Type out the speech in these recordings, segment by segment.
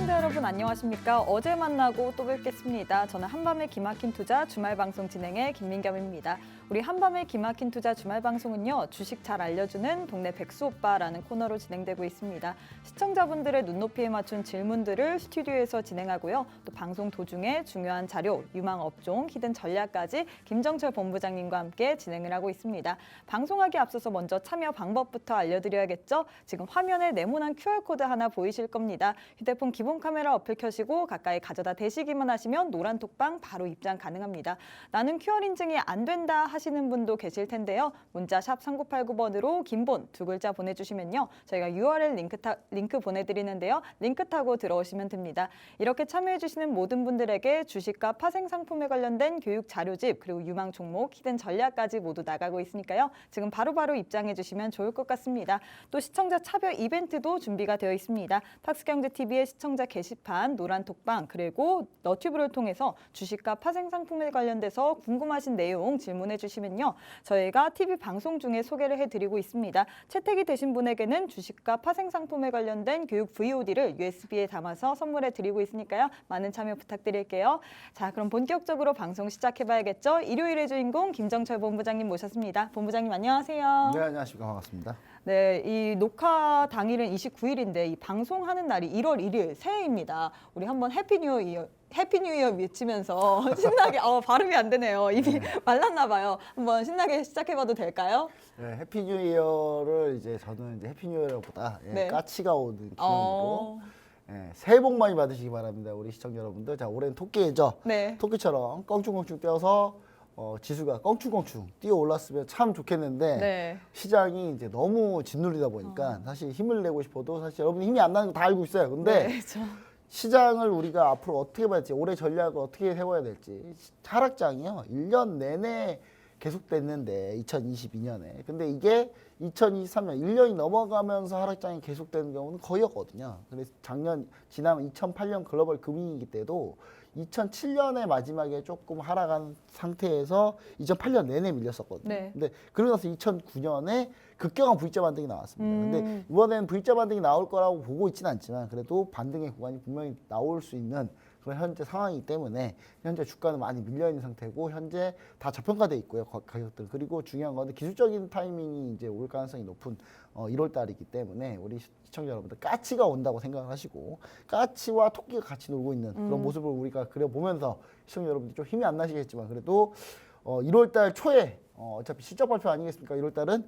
시청자 여러분 안녕하십니까? 어제 만나고 또 뵙겠습니다. 저는 한밤의 기막힌 투자 주말 방송 진행의 김민겸입니다. 우리 한밤의 기막힌 투자 주말 방송은요, 주식 잘 알려주는 동네 백수 오빠라는 코너로 진행되고 있습니다. 시청자분들의 눈높이에 맞춘 질문들을 스튜디오에서 진행하고요. 또 방송 도중에 중요한 자료, 유망 업종, 히든 전략까지 김정철 본부장님과 함께 진행을 하고 있습니다. 방송하기 앞서서 먼저 참여 방법부터 알려드려야겠죠? 지금 화면에 네모난 QR코드 하나 보이실 겁니다. 휴대폰 기본 카메라 어플 켜시고 가까이 가져다 대시기만 하시면 노란 톡방 바로 입장 가능합니다. 나는 QR 인증이 안 된다 하시는 분도 계실 텐데요. 문자 샵 3989번으로 긴본 두 글자 보내주시면요. 저희가 URL 링크 보내드리는데요. 링크 타고 들어오시면 됩니다. 이렇게 참여해주시는 모든 분들에게 주식과 파생 상품에 관련된 교육 자료집 그리고 유망 종목, 히든 전략까지 모두 나가고 있으니까요. 지금 바로바로 입장해주시면 좋을 것 같습니다. 또 시청자 차별 이벤트도 준비가 되어 있습니다. 탁스경제TV의 시청자 게시판, 노란 톡방 그리고 너튜브를 통해서 주식과 파생 상품에 관련돼서 궁금하신 내용 질문해 주시면요. 저희가 TV 방송 중에 소개를 해드리고 있습니다. 채택이 되신 분에게는 주식과 파생 상품에 관련된 교육 VOD를 USB에 담아서 선물해 드리고 있으니까요. 많은 참여 부탁드릴게요. 자, 그럼 본격적으로 방송 시작해봐야겠죠? 일요일의 주인공 김정철 본부장님 모셨습니다. 본부장님 안녕하세요. 네, 안녕하십니까. 반갑습니다. 네, 이 녹화 당일은 29일인데 이 방송하는 날이 1월 1일 새해입니다. 우리 한번 해피 뉴 이어 외치면서 신나게 발음이 안 되네요. 입이 말랐나 봐요. 한번 신나게 시작해봐도 될까요? 네, 해피 뉴 이어를 저는 해피 뉴 이어보다 네. 까치가 오는 기념으로 새해 복 많이 받으시기 바랍니다. 우리 시청자 여러분들. 자, 올해는 토끼죠. 네. 토끼처럼 껑충껑충 뛰어서 지수가 껑충껑충 뛰어 올랐으면 참 좋겠는데 네. 시장이 이제 너무 짓눌리다 보니까 사실 힘을 내고 싶어도 사실 여러분 힘이 안 나는 거 다 알고 있어요. 근데 네, 시장을 우리가 앞으로 어떻게 봐야 될지, 올해 전략을 어떻게 세워야 될지. 하락장이요 1년 내내 계속됐는데 2022년에. 근데 이게 2023년 1년이 넘어가면서 하락장이 계속되는 경우는 거의 없거든요. 그래서 지난 2008년 글로벌 금융위기 때도 2007년의 마지막에 조금 하락한 상태에서 2008년 내내 밀렸었거든요. 네. 근데 그러고 나서 2009년에 급격한 V자 반등이 나왔습니다. 근데 이번에는 V자 반등이 나올 거라고 보고 있지는 않지만 그래도 반등의 구간이 분명히 나올 수 있는 그런 현재 상황이기 때문에 현재 주가는 많이 밀려있는 상태고 현재 다 저평가돼 있고요. 가격들. 그리고 중요한 건 기술적인 타이밍이 이제 올 가능성이 높은 1월 달이기 때문에 우리 시청자 여러분들 까치가 온다고 생각을 하시고 까치와 토끼가 같이 놀고 있는 그런 모습을 우리가 그려보면서 시청자 여러분들 좀 힘이 안 나시겠지만 그래도 1월 달 초에 어차피 실적 발표 아니겠습니까? 1월 달은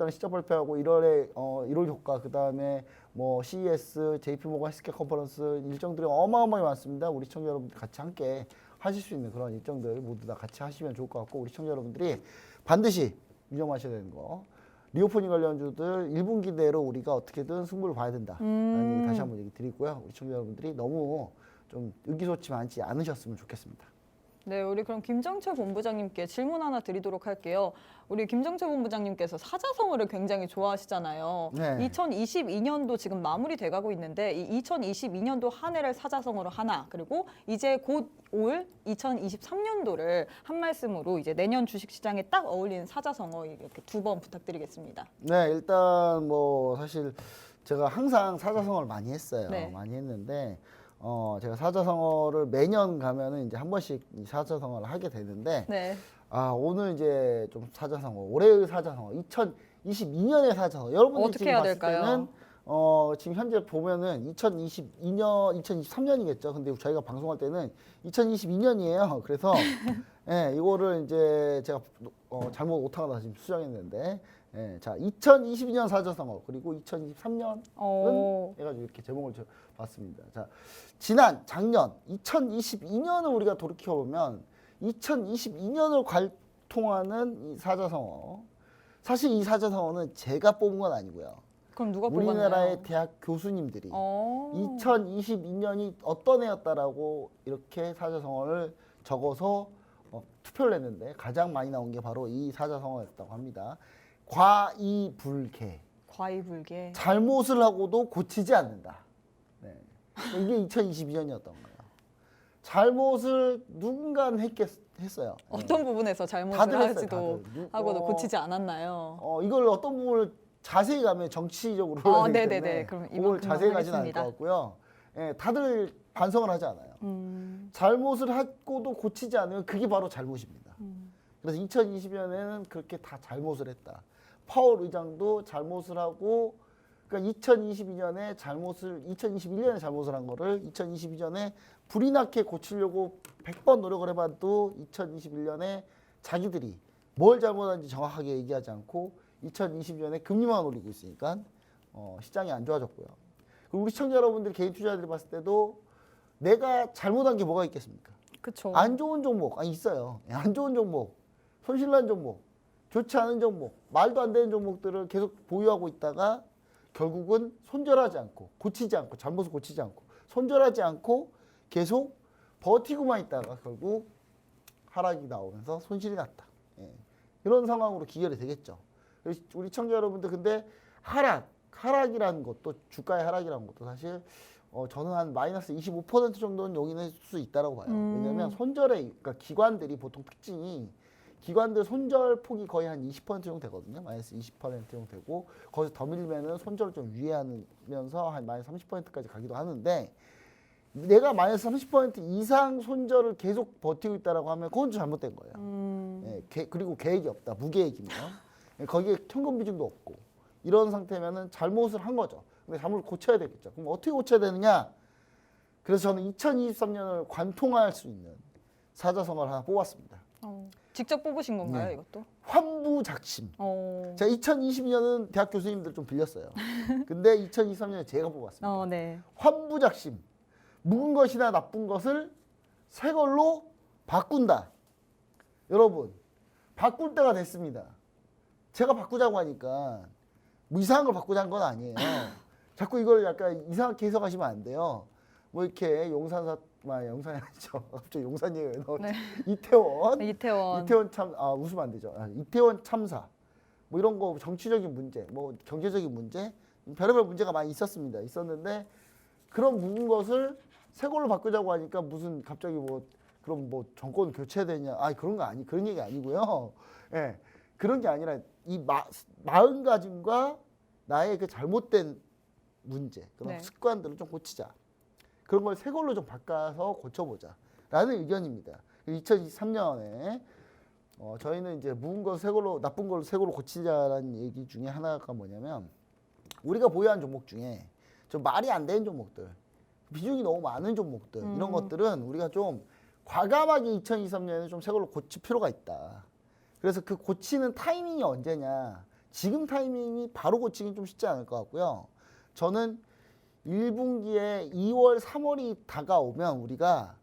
실적 발표하고 1월에 1월 효과 그다음에 뭐 CES, JP모건 헬스케어 컨퍼런스 일정들이 어마어마하게 많습니다. 우리 시청자 여러분들 같이 함께 하실 수 있는 그런 일정들 모두 다 같이 하시면 좋을 것 같고 우리 시청자 여러분들이 반드시 유념하셔야 되는 거. 리오프닝 관련주들 1분기 내로 우리가 어떻게든 승부를 봐야 된다. 라는 얘기 다시 한번 얘기 드리고요. 우리 시청자 여러분들이 너무 좀 의기소침 많지 않으셨으면 좋겠습니다. 네, 우리 그럼 김정철 본부장님께 질문 하나 드리도록 할게요. 우리 김정철 본부장님께서 사자성어를 굉장히 좋아하시잖아요. 네. 2022년도 지금 마무리돼 가고 있는데 이 2022년도 한 해를 사자성어로 하나 그리고 이제 곧 올 2023년도를 한 말씀으로 이제 내년 주식시장에 딱 어울리는 사자성어 이렇게 두 번 부탁드리겠습니다. 네, 일단 뭐 사실 제가 항상 사자성어를 많이 했어요. 네. 많이 했는데 제가 사자성어를 매년 가면은 이제 한 번씩 이 사자성어를 하게 되는데 네. 오늘 이제 좀 사자성어, 올해의 사자성어, 2022년의 사자성어. 여러분들이 어떻게 지금 해야 봤을 될까요? 때는 지금 현재 보면은 2022년, 2023년이겠죠. 근데 저희가 방송할 때는 2022년이에요. 그래서 이거를 이제 제가 잘못 오타가 지금 수정했는데 자 2022년 사자성어 그리고 2023년은 해가지고 이렇게 제목을 봤습니다. 자 작년 2022년을 우리가 돌이켜 보면 2022년을 관통하는 이 사자성어 사실 이 사자성어는 제가 뽑은 건 아니고요. 그럼 누가 뽑았나요? 우리나라의 대학 교수님들이 2022년이 어떤 해였다라고 이렇게 사자성어를 적어서 투표를 했는데 가장 많이 나온 게 바로 이 사자성어였다고 합니다. 과이불개. 과이불개. 잘못을 하고도 고치지 않는다. 네. 이게 2022년이었던 거예요. 잘못을 누군가는 했어요. 어떤 부분에서 잘못을 다들 했어요, 하지도 다들. 하고도 고치지 않았나요? 이걸 어떤 부분을 자세히 가면 정치적으로 네네네. 그럼 그걸 자세히 가지는 않을 하겠습니다. 것 같고요. 예, 다들 반성을 하지 않아요. 잘못을 하고도 고치지 않으면 그게 바로 잘못입니다. 그래서 2020년에는 그렇게 다 잘못을 했다. 파월 의장도 잘못을 하고, 그러니까 2022년에 2021년에 잘못을 한 거를 2022년에 불이 나게 고치려고 100번 노력을 해봐도 2021년에 자기들이 뭘 잘못한지 정확하게 얘기하지 않고 2020년에 금리만 올리고 있으니까 시장이 안 좋아졌고요. 그리고 우리 시청자 여러분들 개인 투자자들이 봤을 때도 내가 잘못한 게 뭐가 있겠습니까? 그렇죠. 안 좋은 종목 있어요. 안 좋은 종목, 손실난 종목, 좋지 않은 종목, 말도 안 되는 종목들을 계속 보유하고 있다가 결국은 손절하지 않고 고치지 않고 잘못을 고치지 않고 손절하지 않고 계속 버티고만 있다가 결국 하락이 나오면서 손실이 났다. 예. 이런 상황으로 기결이 되겠죠. 우리 시청자 여러분들 근데 하락이라는 것도 주가의 하락이라는 것도 사실 저는 한 마이너스 25% 정도는 용인할 수 있다고 봐요. 왜냐하면 그러니까 기관들이 보통 특징이 기관들 손절 폭이 거의 한 20% 정도 되거든요. 마이너스 20% 정도 되고 거기서 더 밀면은 손절을 좀 유예하면서 한 마이너스 30%까지 가기도 하는데 내가 마이너스 30% 이상 손절을 계속 버티고 있다라고 하면 그건 좀 잘못된 거예요. 예, 그리고 계획이 없다. 무계획이면 예, 거기에 현금 비중도 없고 이런 상태면은 잘못을 한 거죠. 근데 잘못을 고쳐야 되겠죠. 그럼 어떻게 고쳐야 되느냐? 그래서 저는 2023년을 관통할 수 있는 사자성어를 하나 뽑았습니다. 직접 뽑으신 건가요, 네. 이것도? 환부작심. 제가 2022년은 대학 교수님들 좀 빌렸어요. 근데 2023년에 제가 뽑았습니다. 네. 환부작심. 묵은 것이나 나쁜 것을 새 걸로 바꾼다. 여러분, 바꿀 때가 됐습니다. 제가 바꾸자고 하니까 뭐 이상한 걸 바꾸자는 건 아니에요. 자꾸 이걸 약간 이상하게 해석하시면 안 돼요. 뭐 이렇게 용산사, 용산이 아니죠. 갑자기 용산 얘기가 나오죠. 네. 이태원 참, 웃으면 안 되죠. 이태원 참사. 뭐 이런 거 정치적인 문제, 뭐 경제적인 문제, 별의별 문제가 많이 있었는데 그런 묵은 것을 새 걸로 바꾸자고 하니까 무슨 갑자기 그럼 정권 교체되냐? 그런 그런 얘기 아니고요. 예. 그런 게 아니라 이 마음가짐과 나의 그 잘못된 문제, 그런 습관들을 좀 고치자. 그런 걸 새 걸로 좀 바꿔서 고쳐보자. 라는 의견입니다. 2023년에 저희는 이제 묵은 걸 새 걸로, 나쁜 걸 새 걸로 고치자라는 얘기 중에 하나가 뭐냐면 우리가 보유한 종목 중에 좀 말이 안 되는 종목들, 비중이 너무 많은 종목들, 이런 것들은 우리가 좀 과감하게 2023년에 좀 새 걸로 고칠 필요가 있다. 그래서 그 고치는 타이밍이 언제냐. 지금 타이밍이 바로 고치긴 좀 쉽지 않을 것 같고요. 저는 1분기에 2월, 3월이 다가오면 우리가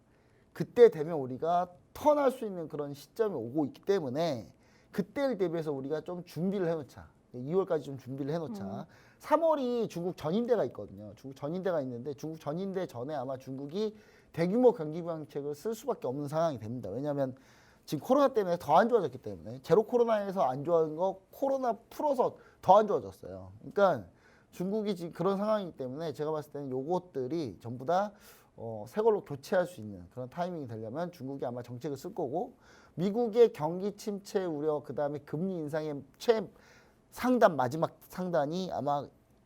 그때 되면 우리가 턴할 수 있는 그런 시점이 오고 있기 때문에 그때를 대비해서 우리가 좀 준비를 해놓자. 2월까지 좀 준비를 해놓자. 3월이 중국 전인대가 있거든요. 중국 전인대가 있는데 중국 전인대 전에 아마 중국이 대규모 경기 부양책을 쓸 수밖에 없는 상황이 됩니다. 왜냐하면 지금 코로나 때문에 더 안 좋아졌기 때문에 제로 코로나에서 안 좋아진 거 코로나 풀어서 더 안 좋아졌어요. 그러니까 중국이 지금 그런 상황이기 때문에 제가 봤을 때는 요것들이 전부 다 새 걸로 교체할 수 있는 그런 타이밍이 되려면 중국이 아마 정책을 쓸 거고 미국의 경기 침체 우려 그다음에 금리 인상의 마지막 상단이 아마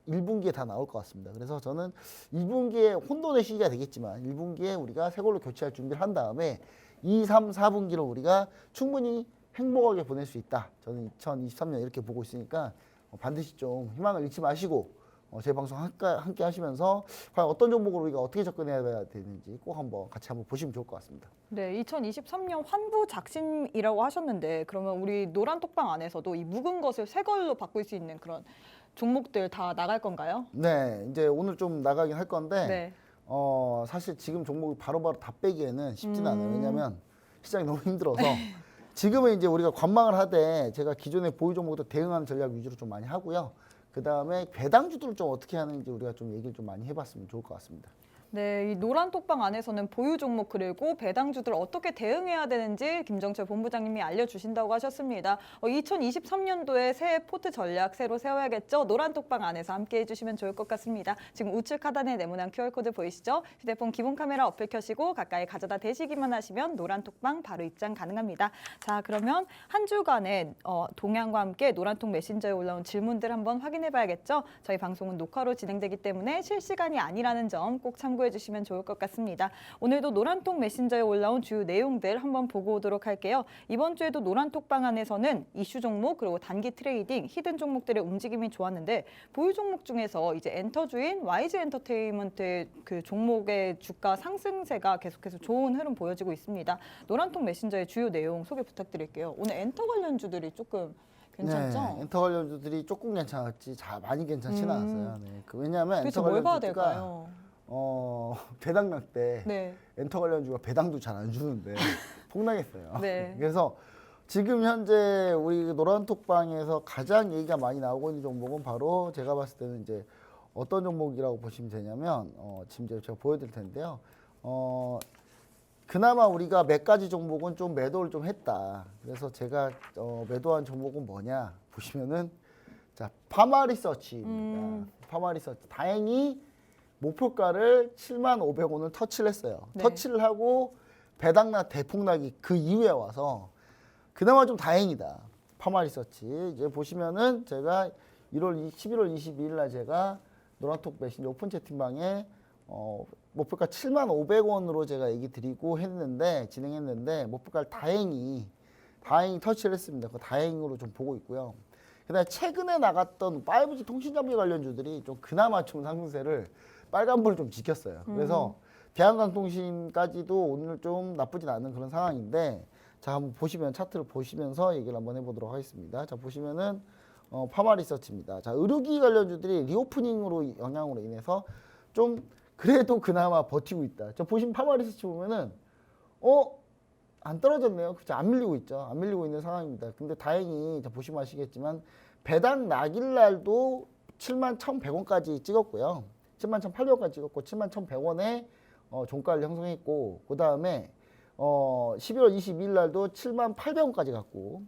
1분기에 다 나올 것 같습니다. 그래서 저는 2분기에 혼돈의 시기가 되겠지만 1분기에 우리가 새 걸로 교체할 준비를 한 다음에 2, 3, 4분기를 우리가 충분히 행복하게 보낼 수 있다. 저는 2023년 이렇게 보고 있으니까 반드시 좀 희망을 잃지 마시고 제 방송 함께 하시면서 과연 어떤 종목으로 우리가 어떻게 접근해야 되는지 꼭 같이 한번 보시면 좋을 것 같습니다. 네, 2023년 환부작심이라고 하셨는데 그러면 우리 노란톡방 안에서도 이 묵은 것을 새 걸로 바꿀 수 있는 그런 종목들 다 나갈 건가요? 네, 이제 오늘 좀 나가긴 할 건데 네. 사실 지금 종목을 바로바로 다 빼기에는 쉽진 않아요. 왜냐하면 시장이 너무 힘들어서 지금은 이제 우리가 관망을 하되 제가 기존의 보유 종목도 대응하는 전략 위주로 좀 많이 하고요. 그 다음에 배당주들을 좀 어떻게 하는지 우리가 좀 얘기를 좀 많이 해봤으면 좋을 것 같습니다. 네, 이 노란톡방 안에서는 보유 종목 그리고 배당주들 어떻게 대응해야 되는지 김정철 본부장님이 알려주신다고 하셨습니다. 2023년도에 새해 포트 전략 새로 세워야겠죠? 노란톡방 안에서 함께 해주시면 좋을 것 같습니다. 지금 우측 하단에 네모난 QR코드 보이시죠? 휴대폰 기본 카메라 어플 켜시고 가까이 가져다 대시기만 하시면 노란톡방 바로 입장 가능합니다. 자, 그러면 한 주간의 동향과 함께 노란톡 메신저에 올라온 질문들 한번 확인해 봐야겠죠? 저희 방송은 녹화로 진행되기 때문에 실시간이 아니라는 점 꼭 참고해 참고해 주시면 좋을 것 같습니다. 오늘도 노란톡 메신저에 올라온 주요 내용들 한번 보고 오도록 할게요. 이번 주에도 노란톡방 안에서는 이슈 종목 그리고 단기 트레이딩, 히든 종목들의 움직임이 좋았는데 보유 종목 중에서 이제 엔터주인 YG 엔터테인먼트 그 종목의 주가 상승세가 계속해서 좋은 흐름 보여지고 있습니다. 노란톡 메신저의 주요 내용 소개 부탁드릴게요. 오늘 엔터 관련주들이 조금 괜찮죠? 네, 엔터 관련주들이 조금 괜찮았지 많이 괜찮지는 않았어요. 네. 왜냐하면 도대체 엔터 뭘 봐야 관련주가 될까요? 배당락 때 네. 엔터 관련주가 배당도 잘 안 주는데 폭락했어요. 네. 그래서 지금 현재 우리 노란톡방에서 가장 얘기가 많이 나오고 있는 종목은 바로 제가 봤을 때는 이제 어떤 종목이라고 보시면 되냐면 지금 이제 제가 보여드릴 텐데요. 그나마 우리가 몇 가지 종목은 좀 매도를 좀 했다. 그래서 제가 매도한 종목은 뭐냐 보시면은 자 파마리서치입니다. 파마리서치 다행히 목표가를 7,500원을 터치를 했어요. 네. 터치를 하고 배당락 대폭락이 그 이후에 와서 그나마 좀 다행이다. 파마리서치 이제 보시면은 제가 11월 22일 날 제가 노란톡 메신저 오픈 채팅방에 목표가 7,500원으로 제가 얘기 드리고 했는데 진행했는데 목표가를 다행히 터치를 했습니다. 그 다행으로 좀 보고 있고요. 그다음에 최근에 나갔던 5G 통신장비 관련주들이 좀 그나마 좀 상승세를 빨간불을 좀 지켰어요. 그래서 대한강통신까지도 오늘 좀 나쁘진 않은 그런 상황인데 자 한번 보시면 차트를 보시면서 얘기를 한번 해보도록 하겠습니다. 자 보시면은 파마리서치입니다. 자 의료기 관련주들이 리오프닝으로 영향으로 인해서 좀 그래도 그나마 버티고 있다. 저 보시면 파마리서치 보면은 안 떨어졌네요. 그죠? 안 밀리고 있죠. 안 밀리고 있는 상황입니다. 근데 다행히 자 보시면 아시겠지만 배당 낙일 날도 71,100원까지 찍었고요. 71,800원까지 찍었고 71,100원에 종가를 형성했고 그 다음에 12월 22일 날도 78,000원까지 갔고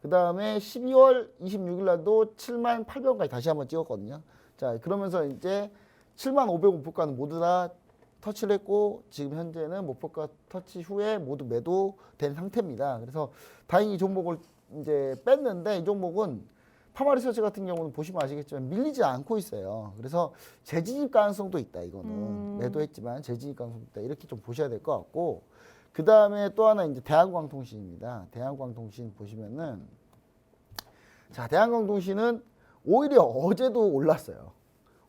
그 다음에 12월 26일 날도 78,000원까지 다시 한번 찍었거든요. 자 그러면서 이제 75,000원 목표가는 모두 다 터치를 했고 지금 현재는 목표가 터치 후에 모두 매도된 상태입니다. 그래서 다행히 이 종목을 이제 뺐는데 이 종목은 파마리서치 같은 경우는 보시면 아시겠지만 밀리지 않고 있어요. 그래서 재진입 가능성도 있다. 이거는 매도했지만 재진입 가능성도 있다. 이렇게 좀 보셔야 될 것 같고 그 다음에 또 하나 이제 대한광통신입니다. 대한광통신 보시면은 자 대한광통신은 오히려 어제도 올랐어요.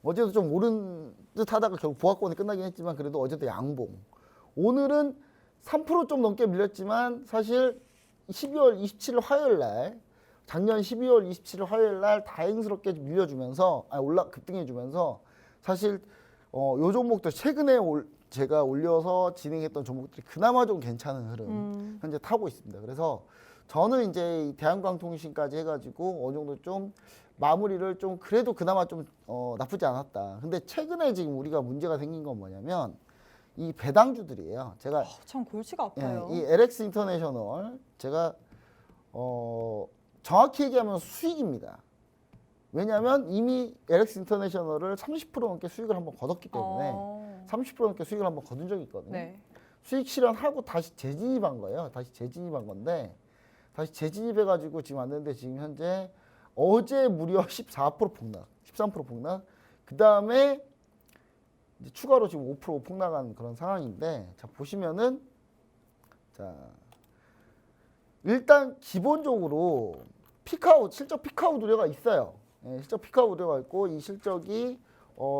어제도 좀 오른 듯 하다가 결국 보합권이 끝나긴 했지만 그래도 어제도 양봉. 오늘은 3% 좀 넘게 밀렸지만 사실 12월 27일 화요일 날 작년 12월 27일 화요일 날 다행스럽게 밀려주면서 급등해주면서 사실 요 종목도 최근에 제가 올려서 진행했던 종목들이 그나마 좀 괜찮은 흐름 현재 타고 있습니다. 그래서 저는 이제 대한광통신까지 해가지고 어느 정도 좀 마무리를 좀 그래도 그나마 좀 나쁘지 않았다. 근데 최근에 지금 우리가 문제가 생긴 건 뭐냐면 이 배당주들이에요. 제가 참 골치가 아파요. 이 LX 인터내셔널 제가 정확히 얘기하면 수익입니다. 왜냐하면 이미 LX 인터내셔널을 30% 넘게 수익을 한번 거뒀기 때문에 30% 넘게 수익을 한번 거둔 적이 있거든요. 네. 수익 실현하고 다시 재진입한 거예요. 다시 재진입한 건데 다시 재진입해가지고 지금 왔는데 지금 현재 어제 무려 14% 폭락, 13% 폭락. 그 다음에 추가로 지금 5% 폭락한 그런 상황인데 자 보시면은 자 일단 기본적으로 피크아웃 실적 피크아웃 우려가 있어요. 실적 피크아웃 우려가 있고 이 실적이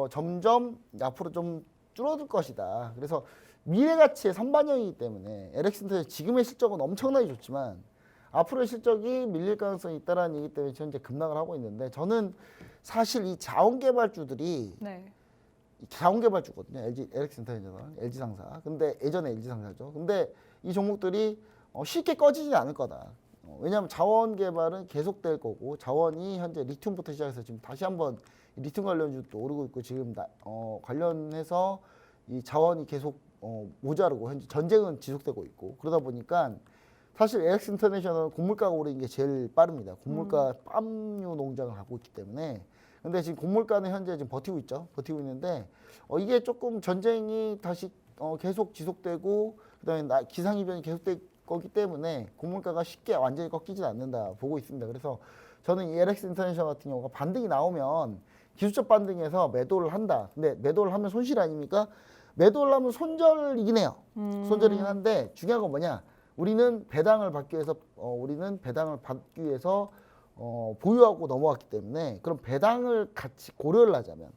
점점 앞으로 좀 줄어들 것이다. 그래서 미래 가치의 선반영이기 때문에 LX인터넷 지금의 실적은 엄청나게 좋지만 앞으로의 실적이 밀릴 가능성이 있다는 얘기 때문에 현재 급락을 하고 있는데 저는 사실 이 자원개발주들이 네. 자원개발주거든요. LX 인터내셔널, LG상사. 근데 예전에 LG상사죠. 근데 이 종목들이 쉽게 꺼지지 않을 거다. 왜냐하면 자원개발은 계속될 거고 자원이 현재 리튬부터 시작해서 지금 다시 한번 리튬 관련주도 오르고 있고 지금 관련해서 이 자원이 계속 모자르고 현재 전쟁은 지속되고 있고 그러다 보니까 사실 LX 인터내셔널 곡물가가 오르는 게 제일 빠릅니다. 곡물가 팜유 농장을 갖고 있기 때문에 근데 지금 곡물가는 현재 지금 버티고 있죠. 버티고 있는데 이게 조금 전쟁이 다시 계속 지속되고 그다음에 기상이변이 계속될 거기 때문에 곡물가가 쉽게 완전히 꺾이진 않는다 보고 있습니다. 그래서 저는 이 LX 인터내셔널 같은 경우가 반등이 나오면 기술적 반등에서 매도를 한다. 근데 매도를 하면 손실 아닙니까? 매도를 하면 손절이긴 해요. 손절이긴 한데 중요한 건 뭐냐? 우리는 배당을 받기 위해서 보유하고 넘어왔기 때문에 그럼 배당을 같이 고려를 하자면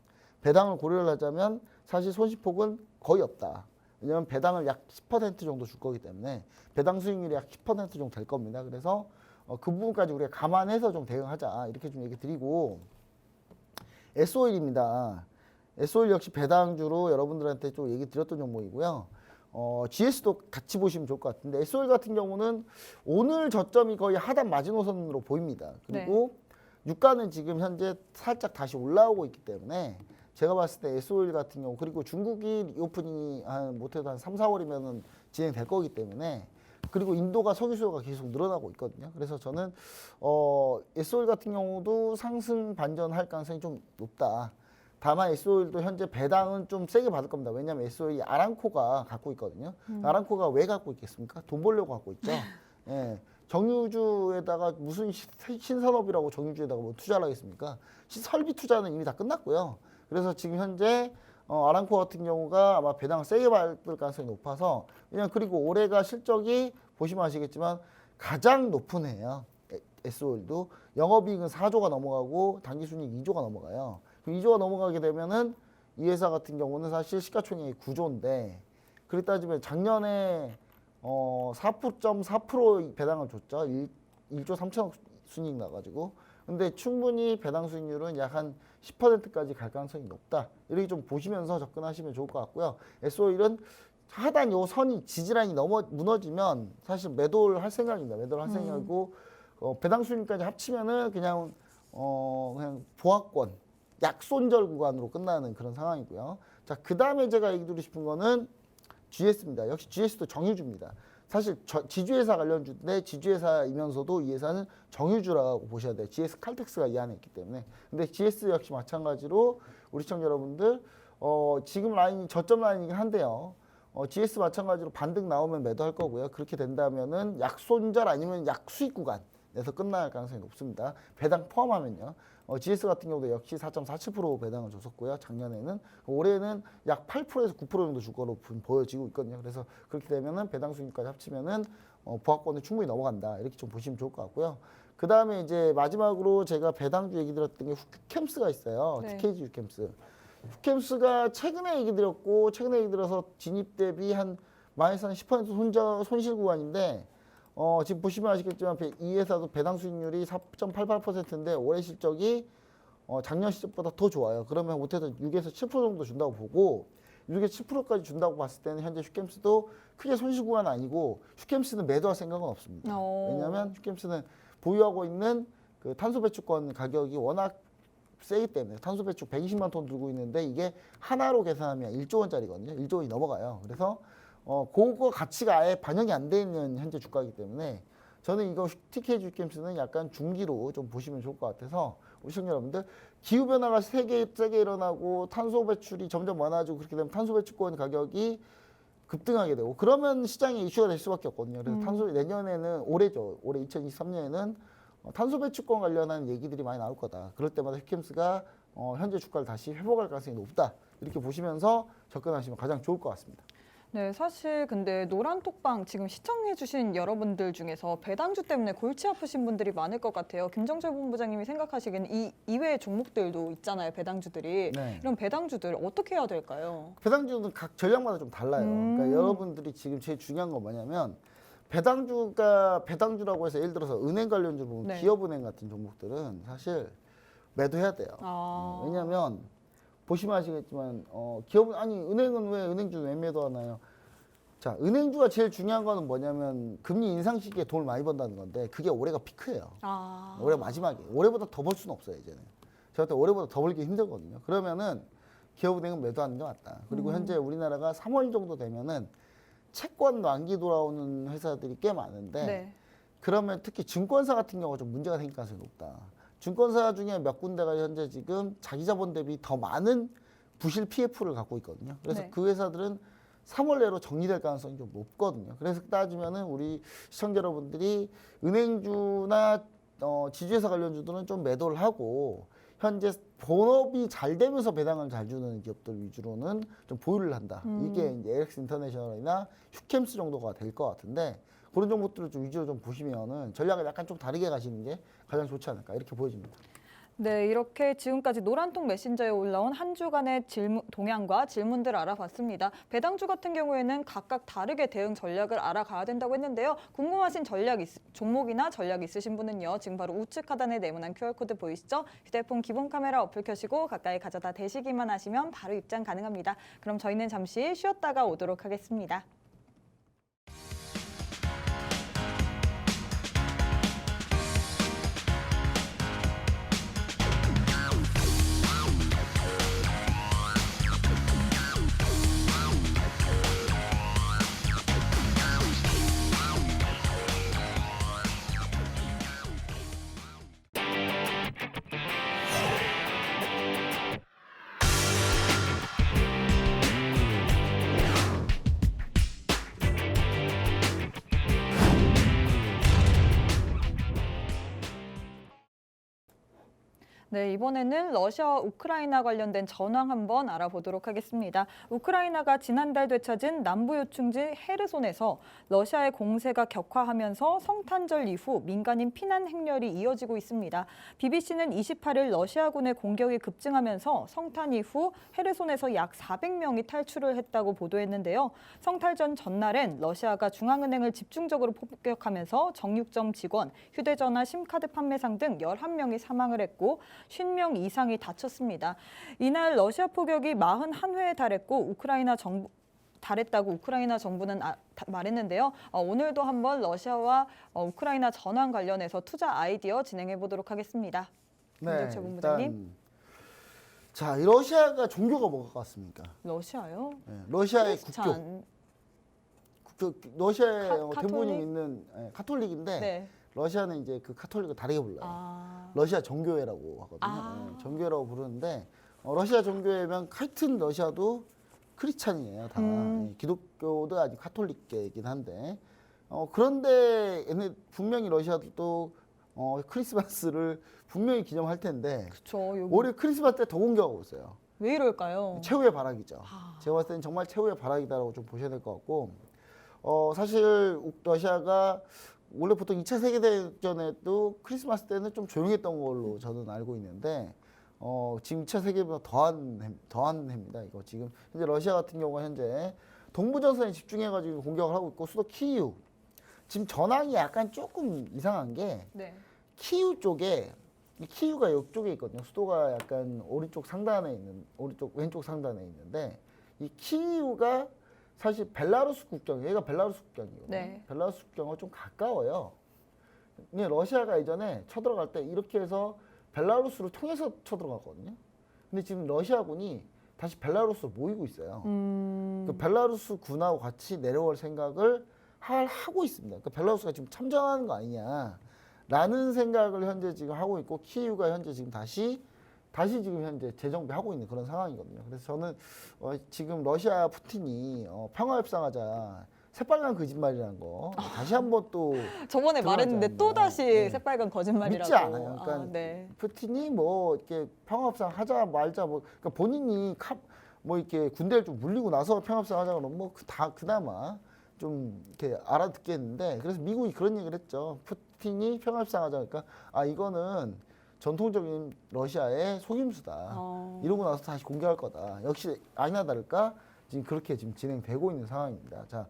사실 손실폭은 거의 없다. 왜냐하면 배당을 약 10% 정도 줄 거기 때문에 배당 수익률이 약 10% 정도 될 겁니다. 그래서 그 부분까지 우리가 감안해서 좀 대응하자 이렇게 좀 얘기 드리고 S-OIL입니다. S-OIL 역시 배당주로 여러분들한테 좀 얘기 드렸던 종목이고요. GS도 같이 보시면 좋을 것 같은데 S-OIL 같은 경우는 오늘 저점이 거의 하단 마지노선으로 보입니다. 그리고 유가는 지금 현재 살짝 다시 올라오고 있기 때문에 제가 봤을 때 S-OIL 같은 경우 그리고 중국이 리오프닝이 못해도 한 3, 4월이면 진행될 거기 때문에 그리고 인도가 석유 수요가 계속 늘어나고 있거든요. 그래서 저는 S-OIL 같은 경우도 상승 반전할 가능성이 좀 높다. 다만 S-OIL도 현재 배당은 좀 세게 받을 겁니다. 왜냐하면 S-OIL이 아람코가 갖고 있거든요. 아람코가 왜 갖고 있겠습니까? 돈 벌려고 갖고 있죠. 예. 정유주에다가 무슨 신산업이라고 정유주에다가 뭐 투자를 하겠습니까? 설비 투자는 이미 다 끝났고요. 그래서 지금 현재 아람코 같은 경우가 아마 배당을 세게 받을 가능성이 높아서 그냥 그리고 올해가 실적이 보시면 아시겠지만 가장 높은 해예요. S-OIL도 영업이익은 4조가 넘어가고 당기순이익 2조가 넘어가요. 그럼 2조가 넘어가게 되면은 이 회사 같은 경우는 사실 시가총액이 9조인데 그렇게 따지면 작년에 4.4% 배당을 줬죠. 1조 3천억 순이익 나가지고. 근데 충분히 배당 수익률은 약 한 10%까지 갈 가능성이 높다. 이렇게 좀 보시면서 접근하시면 좋을 것 같고요. S-OIL은 하단 요 선이 지지라인이 무너지면 사실 매도를 할 생각입니다. 매도를 할 생각이고 배당 수익률까지 합치면은 그냥 보합권 약손절 구간으로 끝나는 그런 상황이고요. 자, 그 다음에 제가 얘기 드리고 싶은 거는 GS입니다. 역시 GS도 정유주입니다. 사실 지주회사 관련주인데 지주회사이면서도 이 회사는 정유주라고 보셔야 돼요. GS 칼텍스가 이 안에 있기 때문에. 근데 GS 역시 마찬가지로 우리 시청자 여러분들 지금 라인이 저점 라인이긴 한데요. GS 마찬가지로 반등 나오면 매도할 거고요. 그렇게 된다면은 약손절 아니면 약수익 구간에서 끝날 가능성이 높습니다. 배당 포함하면요. GS 같은 경우도 역시 4.47% 배당을 줬었고요. 작년에는 올해는 약 8%에서 9% 정도 줄 거로 보여지고 있거든요. 그래서 그렇게 되면은 배당 수익까지 합치면은 보합권에 충분히 넘어간다. 이렇게 좀 보시면 좋을 것 같고요. 그 다음에 이제 마지막으로 제가 배당주 얘기 드렸던 게 후캠스가 있어요. 네. TKG 후캠스. 후캠스가 최근에 얘기 드렸고 최근에 얘기 들어서 진입 대비 한 마이너스 한 10% 손실 구간인데 지금 보시면 아시겠지만 이 회사도 배당 수익률이 4.88%인데 올해 실적이 작년 실적보다 더 좋아요. 그러면 못해도 6에서 7% 정도 준다고 보고 6에서 7%까지 준다고 봤을 때는 현재 슈캠스도 크게 손실 구간은 아니고 슈캠스는 매도할 생각은 없습니다. 왜냐하면 슈캠스는 보유하고 있는 그 탄소 배출권 가격이 워낙 세기 때문에 탄소 배출 120만 톤 들고 있는데 이게 하나로 계산하면 1조 원짜리거든요. 1조 원이 넘어가요. 그래서 그거 가치가 아예 반영이 안 돼 있는 현재 주가이기 때문에 저는 이거 TKG 후캠스는 약간 중기로 좀 보시면 좋을 것 같아서 우리 시청자 여러분들 기후변화가 세게 일어나고 탄소 배출이 점점 많아지고 그렇게 되면 탄소 배출권 가격이 급등하게 되고 그러면 시장에 이슈가 될 수밖에 없거든요. 그래서 탄소 내년에는 올해죠. 올해 2023년에는 탄소 배출권 관련한 얘기들이 많이 나올 거다. 그럴 때마다 후캠스가 현재 주가를 다시 회복할 가능성이 높다. 이렇게 보시면서 접근하시면 가장 좋을 것 같습니다. 네, 사실 근데 노란톡방 지금 시청해주신 여러분들 중에서 배당주 때문에 골치 아프신 분들이 많을 것 같아요. 김정철 본부장님이 생각하시기에는 이 이외의 종목들도 있잖아요, 배당주들이. 네. 이런 배당주들 어떻게 해야 될까요? 배당주는 각 전략마다 좀 달라요. 그러니까 여러분들이 지금 제일 중요한 건 뭐냐면 배당주라고 해서 예를 들어서 은행 관련주 보면 네. 기업은행 같은 종목들은 사실 매도해야 돼요. 왜냐하면 보시면 아시겠지만 은행은 왜 은행주는 왜 매도하나요? 자, 은행주가 제일 중요한 거는 뭐냐면 금리 인상 시기에 돈을 많이 번다는 건데 그게 올해가 피크예요. 올해 마지막에 올해보다 더 벌 수는 없어요 이제는. 제가 볼 때 올해보다 더 벌기 힘들거든요. 그러면은 기업은행은 매도하는 게 맞다. 그리고 현재 우리나라가 3월 정도 되면은 채권 만기 돌아오는 회사들이 꽤 많은데 네. 그러면 특히 증권사 같은 경우가 좀 문제가 생길 가능성이 높다. 증권사 중에 몇 군데가 현재 지금 자기 자본 대비 더 많은 부실 PF를 갖고 있거든요. 그래서 네. 그 회사들은 3월 내로 정리될 가능성이 좀 높거든요. 그래서 따지면은 우리 시청자 여러분들이 은행주나 지주회사 관련주들은 좀 매도를 하고 현재 본업이 잘 되면서 배당을 잘 주는 기업들 위주로는 좀 보유를 한다. 이게 이제 LX 인터내셔널이나 휴캠스 정도가 될 것 같은데 그런 정보들을 좀 위주로 좀 보시면은 전략을 약간 좀 다르게 가시는 게 가장 좋지 않을까 이렇게 보여집니다. 네, 이렇게 지금까지 노란통 메신저에 올라온 한 주간의 동향과 질문들을 알아봤습니다. 배당주 같은 경우에는 각각 다르게 대응 전략을 알아가야 된다고 했는데요. 궁금하신 종목이나 전략 있으신 분은요. 지금 바로 우측 하단에 네모난 QR코드 보이시죠? 휴대폰 기본 카메라 어플 켜시고 가까이 가져다 대시기만 하시면 바로 입장 가능합니다. 그럼 저희는 잠시 쉬었다가 오도록 하겠습니다. 네, 이번에는 러시아와 우크라이나 관련된 전황 한번 알아보도록 하겠습니다. 우크라이나가 지난달 되찾은 남부 요충지 헤르손에서 러시아의 공세가 격화하면서 성탄절 이후 민간인 피난 행렬이 이어지고 있습니다. BBC는 28일 러시아군의 공격이 급증하면서 성탄 이후 헤르손에서 약 400명이 탈출을 했다고 보도했는데요. 성탄 전날엔 러시아가 중앙은행을 집중적으로 폭격하면서 정육점 직원, 휴대전화, 심카드 판매상 등 11명이 사망을 했고 50명 이상이 다쳤습니다. 이날 러시아 포격이 41회에 달했다고 우크라이나 정부는 말했는데요. 오늘도 한번 러시아와 우크라이나 전황 관련해서 투자 아이디어 진행해 보도록 하겠습니다. 김정철 본부장님. 자, 이 러시아가 종교가 뭐가 같습니까? 러시아요? 네, 러시아의 크리스찬. 러시아의 카톨릭? 대부분이 믿는 카톨릭인데 네. 러시아는 이제 그 카톨릭을 다르게 불러요. 아. 러시아 정교회라고 하거든요. 아. 네, 정교회라고 부르는데 러시아 정교회면 하여튼 러시아도 크리스찬이에요. 다 기독교도 아직 카톨릭계이긴 한데 그런데 얘네 분명히 러시아도 크리스마스를 분명히 기념할 텐데 그쵸, 올해 크리스마스 때 더 공격하고 있어요. 왜 이럴까요? 최후의 발악이죠. 아. 제가 봤을 때는 정말 최후의 발악이다라고 좀 보셔야 될 것 같고 사실 러시아가 원래 보통 2차 세계대전에도 크리스마스 때는 좀 조용했던 걸로 저는 알고 있는데 지금 2차 세계보다 더한 해입니다. 이거 지금 현재 러시아 같은 경우가 현재 동부전선에 집중해가지고 공격을 하고 있고 수도 키이우 지금 전황이 약간 조금 이상한 게 네. 키이우 쪽에 키이우가 이쪽에 있거든요. 수도가 약간 왼쪽 왼쪽 상단에 있는데 이 키이우가 사실 벨라루스 국경, 얘가 벨라루스 국경이거든요. 네. 벨라루스 국경과 좀 가까워요. 근데 러시아가 이전에 쳐들어갈 때 이렇게 해서 벨라루스를 통해서 쳐들어갔거든요. 근데 지금 러시아군이 다시 벨라루스로 모이고 있어요. 그 벨라루스 군하고 같이 내려올 생각을 하고 있습니다. 그 벨라루스가 지금 참전하는 거 아니냐라는 생각을 현재 지금 하고 있고 키이우가 현재 지금 다시 지금 현재 재정비하고 있는 그런 상황이거든요. 그래서 저는 지금 러시아 푸틴이 평화협상하자 새빨간 거짓말이라는 거 다시 한번 또 저번에 말했는데 또 다시 네. 새빨간 거짓말이라고. 믿지 않아요. 그러니까 네. 푸틴이 뭐 이렇게 평화협상 하자 말자 뭐 그러니까 본인이 뭐 이렇게 군대를 좀 물리고 나서 평화협상 하자 그러면 뭐 그나마 좀 이렇게 알아듣겠는데 그래서 미국이 그런 얘기를 했죠. 푸틴이 평화협상 하자 그러니까 이거는 전통적인 러시아의 속임수다. 이러고 나서 다시 공격할 거다. 역시 아니나 다를까 지금 그렇게 지금 진행되고 있는 상황입니다. 자,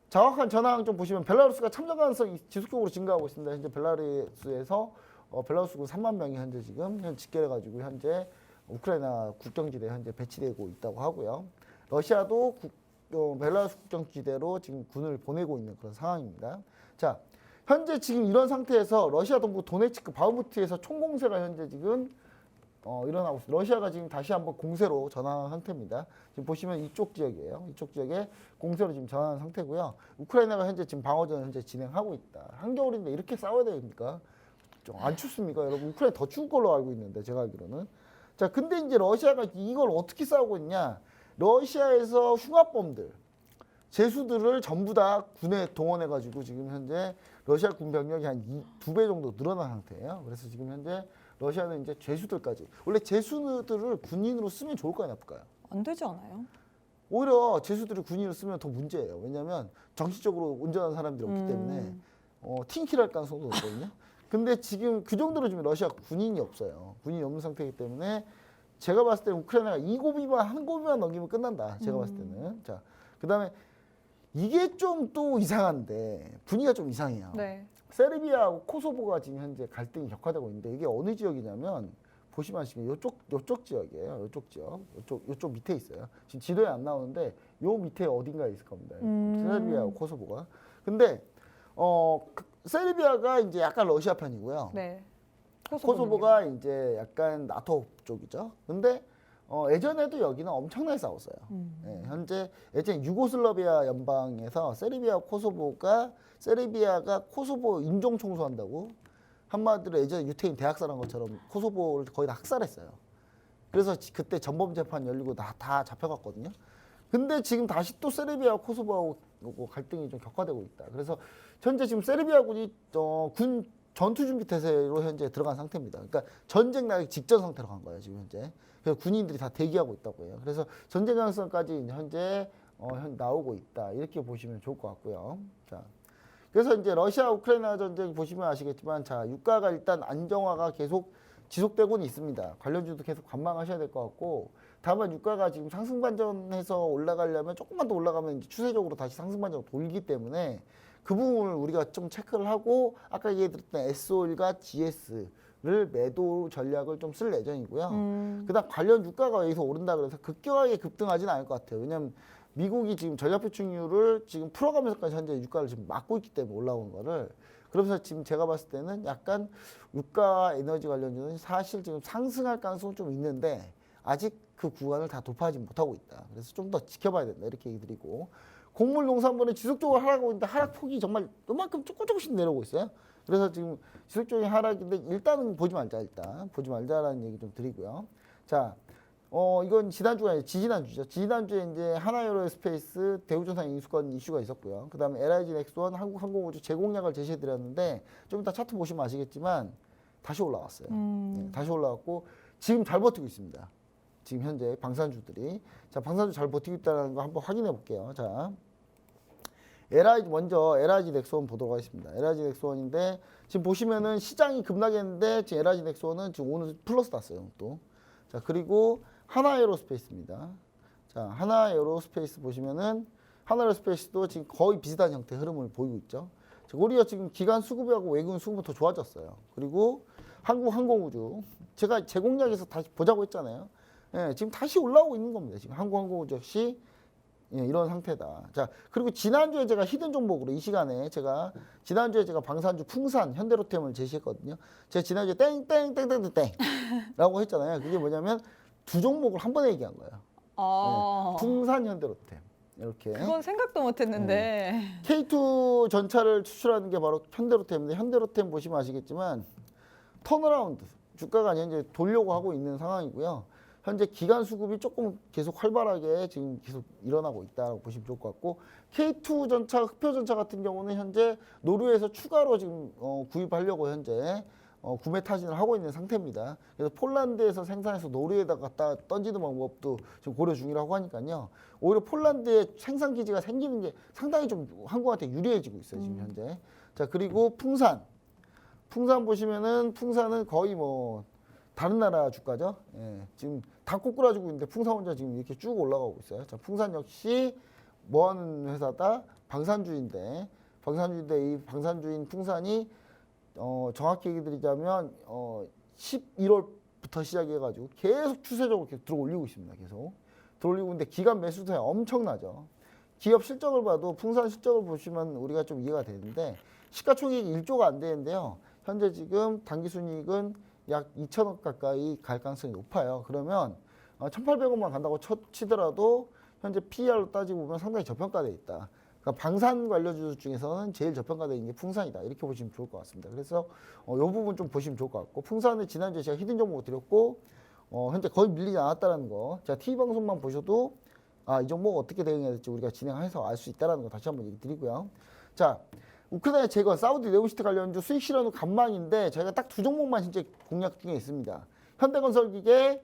정확한 전황 좀 보시면 벨라루스가 참전 가능성이 지속적으로 증가하고 있습니다. 현재 벨라루스에서 벨라루스군 3만 명이 현재 지금 집결해가지고 현재 우크라이나 국경지대에 현재 배치되고 있다고 하고요. 러시아도 벨라루스 국경지대로 지금 군을 보내고 있는 그런 상황입니다. 자. 현재 지금 이런 상태에서 러시아 동부 도네츠크 바흐무트에서 총공세가 현재 지금 일어나고 있습니다. 러시아가 지금 다시 한번 공세로 전환한 상태입니다. 지금 보시면 이쪽 지역이에요. 이쪽 지역에 공세로 지금 전환한 상태고요. 우크라이나가 현재 지금 방어전을 현재 진행하고 있다. 한겨울인데 이렇게 싸워야 됩니까? 좀 안 춥습니까? 여러분 우크라이나 더 추울 걸로 알고 있는데 제가 알기로는. 자, 근데 이제 러시아가 이걸 어떻게 싸우고 있냐? 러시아에서 흉악범들 제수들을 전부 다 군에 동원해가지고 지금 현재 러시아 군 병력이 한 2배 정도 늘어난 상태예요. 그래서 지금 현재 러시아는 이제 죄수들까지. 원래 죄수들을 군인으로 쓰면 좋을까요, 나쁠까요? 안 되지 않아요? 오히려 죄수들이 군인으로 쓰면 더 문제예요. 왜냐하면 정신적으로 온전한 사람들이 없기 때문에 팅키할 가능성도 높거든요. 근데 지금 그 정도로 지금 러시아 군인이 없어요. 군인이 없는 상태이기 때문에 제가 봤을 때 우크라이나가 이 고비만 한 고비만 넘기면 끝난다. 제가 봤을 때는. 자, 그다음에 이게 좀 또 이상한데 분위기가 좀 이상해요. 네. 세르비아하고 코소보가 지금 현재 갈등이 격화되고 있는데 이게 어느 지역이냐면 보시면 아시겠지만 요쪽 지역이에요. 요쪽 지역. 요쪽 밑에 있어요. 지금 지도에 안 나오는데 요 밑에 어딘가에 있을 겁니다. 세르비아하고 코소보가. 근데 세르비아가 이제 약간 러시아 편이고요. 네. 코소보가 이제 약간 나토 쪽이죠. 근데 예전에도 여기는 엄청나게 싸웠어요. 예, 현재 예전 유고슬라비아 연방에서 세르비아가 코소보 인종 청소한다고 한마디로 예전에 유태인 대학살한 것처럼 코소보를 거의 다 학살했어요. 그래서 그때 전범 재판 열리고 다 잡혀갔거든요. 근데 지금 다시 또 세르비아 코소보하고 갈등이 좀 격화되고 있다. 그래서 현재 지금 세르비아군이 군 전투 준비 태세로 현재 들어간 상태입니다. 그러니까 전쟁 나기 직전 상태로 간 거예요, 지금 현재. 그래서 군인들이 다 대기하고 있다고 해요. 그래서 전쟁 가능성까지 현재 나오고 있다. 이렇게 보시면 좋을 것 같고요. 자, 그래서 이제 러시아 우크라이나 전쟁 보시면 아시겠지만, 자, 유가가 일단 안정화가 계속 지속되고는 있습니다. 관련주도 계속 관망하셔야 될 것 같고, 다만 유가가 지금 상승 반전해서 올라가려면 조금만 더 올라가면 이제 추세적으로 다시 상승 반전 돌기 때문에 그 부분을 우리가 좀 체크를 하고 아까 얘기했던 S-오일과 GS를 매도 전략을 좀 쓸 예정이고요. 그다음 관련 유가가 여기서 오른다 그래서 급격하게 급등하지는 않을 것 같아요. 왜냐하면 미국이 지금 전략 보충률을 지금 풀어가면서까지 현재 유가를 지금 막고 있기 때문에 올라오는 거를. 그러면서 지금 제가 봤을 때는 약간 유가 에너지 관련주는 사실 지금 상승할 가능성은 좀 있는데 아직 그 구간을 다 돌파하지 못하고 있다. 그래서 좀 더 지켜봐야 된다. 이렇게 얘기 드리고. 곡물 농산물은 지속적으로 하락하고 있는데 하락폭이 정말 요만큼 조금씩 내려오고 있어요. 그래서 지금 지속적인 하락인데 일단은 보지 말자. 일단 보지 말자라는 얘기 좀 드리고요. 자, 이건 지난주가 아니라 지지난주죠. 지지난주에 이제 하나에어로스페이스 대우조선 인수권 이슈가 있었고요. 그 다음에 LIG 넥스원 한국항공우주 재공약을 제시해드렸는데 좀 이따 차트 보시면 아시겠지만 다시 올라왔어요. 네, 다시 올라왔고 지금 잘 버티고 있습니다. 지금 현재 방산주들이. 자, 방산주 잘 버티고 있다는 거 한번 확인해 볼게요. 자, 먼저 LIG 넥스원 보도록 하겠습니다. LIG 넥스원인데 지금 보시면은 시장이 급락했는데 지금 LIG 넥스원은 지금 오늘 플러스 났어요. 또. 자, 그리고 하나에어로스페이스입니다. 자, 하나에어로스페이스 보시면은 하나에어로스페이스도 지금 거의 비슷한 형태의 흐름을 보이고 있죠. 오히려 지금 기관 수급하고 외국인 수급은 더 좋아졌어요. 그리고 한국항공우주 제가 제공약에서 다시 보자고 했잖아요. 예, 지금 다시 올라오고 있는 겁니다. 지금 한국항공우주 역시 이런 상태다. 자, 그리고 지난주에 제가 히든 종목으로 이 시간에 지난주에 제가 방산주 풍산 현대로템을 제시했거든요. 제가 지난주에 땡땡땡땡땡 라고 했잖아요. 그게 뭐냐면 두 종목을 한 번에 얘기한 거예요. 네, 풍산 현대로템. 이렇게. 그건 생각도 못 했는데. K2 전차를 추출하는 게 바로 현대로템인데 현대로템 보시면 아시겠지만 턴어라운드 주가가 현재 돌려고 하고 있는 상황이고요. 현재 기간 수급이 조금 계속 활발하게 지금 계속 일어나고 있다고 보시면 좋을 것 같고 K2 전차, 흑표 전차 같은 경우는 현재 노르웨이에서 추가로 지금 구입하려고 현재 구매 타진을 하고 있는 상태입니다. 그래서 폴란드에서 생산해서 노르웨이에다 갖다 던지는 방법도 지금 고려 중이라고 하니까요. 오히려 폴란드에 생산 기지가 생기는 게 상당히 좀 한국한테 유리해지고 있어요. 지금 현재. 자, 그리고 풍산 보시면은 풍산은 거의 뭐 다른 나라 주가죠. 예, 지금 다 꼬꾸라지고 있는데 풍산 혼자 지금 이렇게 쭉 올라가고 있어요. 자, 풍산 역시 뭐 하는 회사다? 방산주인데 이 방산주인 풍산이 정확히 얘기 드리자면 11월부터 시작해가지고 계속 추세적으로 계속 들어 올리고 있습니다. 계속 들어 올리고 있는데 기간 매수세 엄청나죠. 기업 실적을 봐도 풍산 실적을 보시면 우리가 좀 이해가 되는데 시가총액이 1조가 안 되는데요. 현재 지금 당기순이익은 약 2천억 가까이 갈 가능성이 높아요. 그러면 1,800억만 간다고 치더라도 현재 PER로 따지고 보면 상당히 저평가되어 있다. 그러니까 방산 관련주 중에서는 제일 저평가되어 있는 게 풍산이다. 이렇게 보시면 좋을 것 같습니다. 그래서 이 부분 좀 보시면 좋을 것 같고 풍산은 지난주에 제가 히든 정보 드렸고 현재 거의 밀리지 않았다는 거. 제가 TV방송만 보셔도 이 종목 어떻게 대응해야 될지 우리가 진행해서 알 수 있다는 거 다시 한번 얘기 드리고요. 자, 우크라이나 재건, 사우디 네오시티 관련주 수익 실현은 간망인데 저희가 딱 두 종목만 진짜 공략 중에 있습니다. 현대건설기계,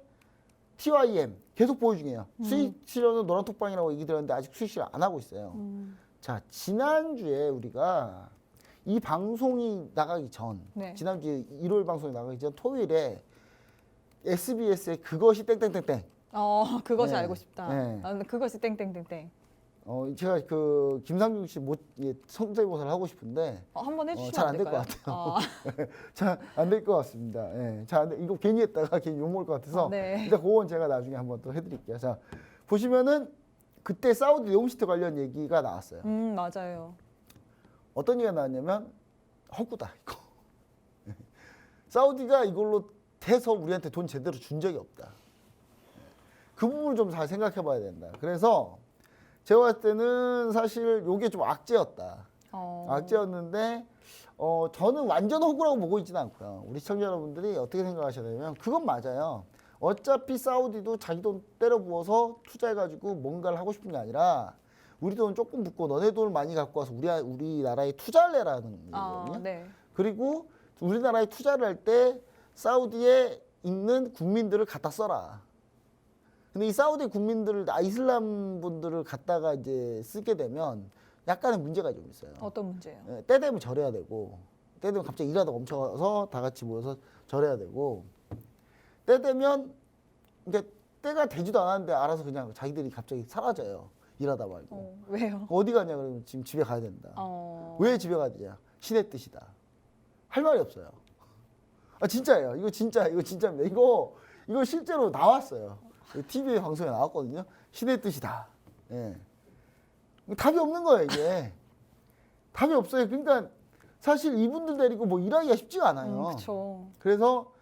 TYM 계속 보유 중이에요. 수익 실현은 노란톡방이라고 얘기 들었는데 아직 수익 실현 안 하고 있어요. 자, 지난주에 우리가 이 방송이 나가기 전, 네. 지난주에 1월 방송이 나가기 전 토요일에 SBS의 그것이 땡땡땡땡. 그것이 네. 알고 싶다. 네. 그것이 땡땡땡땡. 제가 그 김상중 씨 성대모사를 하고 싶은데 한번 해주시면 잘 안 안 될 것 될까요? 같아요. 잘 안 될 것 같습니다. 예, 잘 안 돼. 이거 괜히 했다가 괜히 욕먹을 것 같아서 네. 일단 그건 제가 나중에 한번 또 해드릴게요. 자, 보시면은 그때 사우디 네옴시티 관련 얘기가 나왔어요. 맞아요. 어떤 얘기가 나왔냐면 허구다 이거. 사우디가 이걸로 해서 우리한테 돈 제대로 준 적이 없다. 그 부분을 좀 잘 생각해봐야 된다. 그래서 제가 봤을 때는 사실 이게 좀 악재였다. 악재였는데 저는 완전 허구라고 보고 있지는 않고요. 우리 시청자 여러분들이 어떻게 생각하셔야 되냐면 그건 맞아요. 어차피 사우디도 자기 돈 때려 부어서 투자해가지고 뭔가를 하고 싶은 게 아니라 우리 돈 조금 붓고 너네 돈을 많이 갖고 와서 우리나라에 투자를 해라는 거거든요. 네. 그리고 우리나라에 투자를 할 때 사우디에 있는 국민들을 갖다 써라. 근데 이 사우디 국민들을 이슬람 분들을 갖다가 이제 쓰게 되면 약간의 문제가 좀 있어요. 어떤 문제예요? 때 되면 절해야 되고 때 되면 갑자기 일하다가 멈춰서 다 같이 모여서 절해야 되고 때 되면 이제 때가 되지도 않았는데 알아서 그냥 자기들이 갑자기 사라져요. 일하다 말고. 왜요? 어디 가냐 그러면 지금 집에 가야 된다. 왜 집에 가야 되냐? 신의 뜻이다. 할 말이 없어요. 진짜예요. 이거 진짜입니다. 이거 실제로 나왔어요. TV 방송에 나왔거든요. 신의 뜻이다. 예. 답이 없는 거예요, 이게. 답이 없어요. 그러니까 사실 이분들 데리고 뭐 일하기가 쉽지가 않아요. 그렇죠. 그래서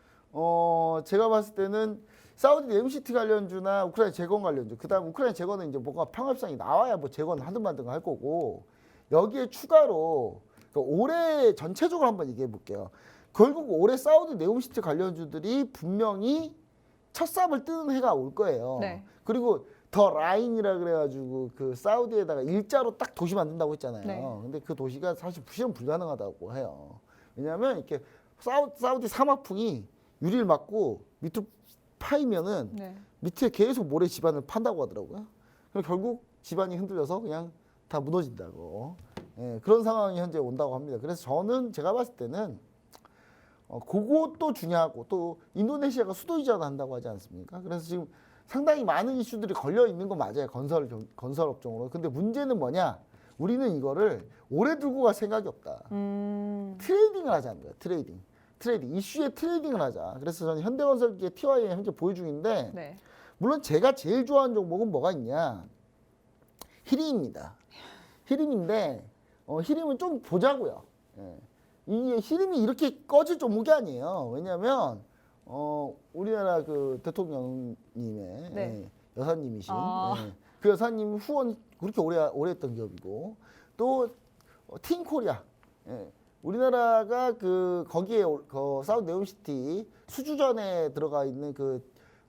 제가 봤을 때는 사우디 MCT 관련주나 우크라이나 재건 관련주, 그다음 우크라이나 재건은 이제 뭐가 평화협상이 나와야 뭐 재건 하든만든 할 거고 여기에 추가로 올해 전체적으로 한번 얘기해 볼게요. 결국 올해 사우디 네옴시티 관련주들이 분명히 첫 삽을 뜨는 해가 올 거예요. 네. 그리고 더 라인이라 그래가지고 그 사우디에다가 일자로 딱 도시 만든다고 했잖아요. 네. 근데 그 도시가 사실 실현 불가능하다고 해요. 왜냐하면 이렇게 사우디 사막풍이 유리를 맞고 밑으로 파이면은 네. 밑에 계속 모래 지반을 판다고 하더라고요. 그럼 결국 지반이 흔들려서 그냥 다 무너진다고. 예, 그런 상황이 현재 온다고 합니다. 그래서 저는 제가 봤을 때는 그것도 중요하고 또 인도네시아가 수도 이전을 한다고 하지 않습니까? 그래서 지금 상당히 많은 이슈들이 걸려 있는 건 맞아요. 건설 업종으로. 근데 문제는 뭐냐? 우리는 이거를 오래 들고 갈 생각이 없다. 트레이딩을 하자는 거야. 트레이딩. 이슈에 트레이딩을 하자. 그래서 저는 현대건설기의 TY에 현재 보유 중인데 네. 물론 제가 제일 좋아하는 종목은 뭐가 있냐? 히림입니다. 히림인데 히림은 좀 보자고요. 예. 이 히림이 이렇게 꺼질 종목이 아니에요. 왜냐하면 우리나라 그 대통령님의 네. 여사님이신 그 여사님 후원 그렇게 오래 했던 기업이고 또 팀코리아 우리나라가 그 거기에 사우디 네옴시티 수주전에 들어가 있는 그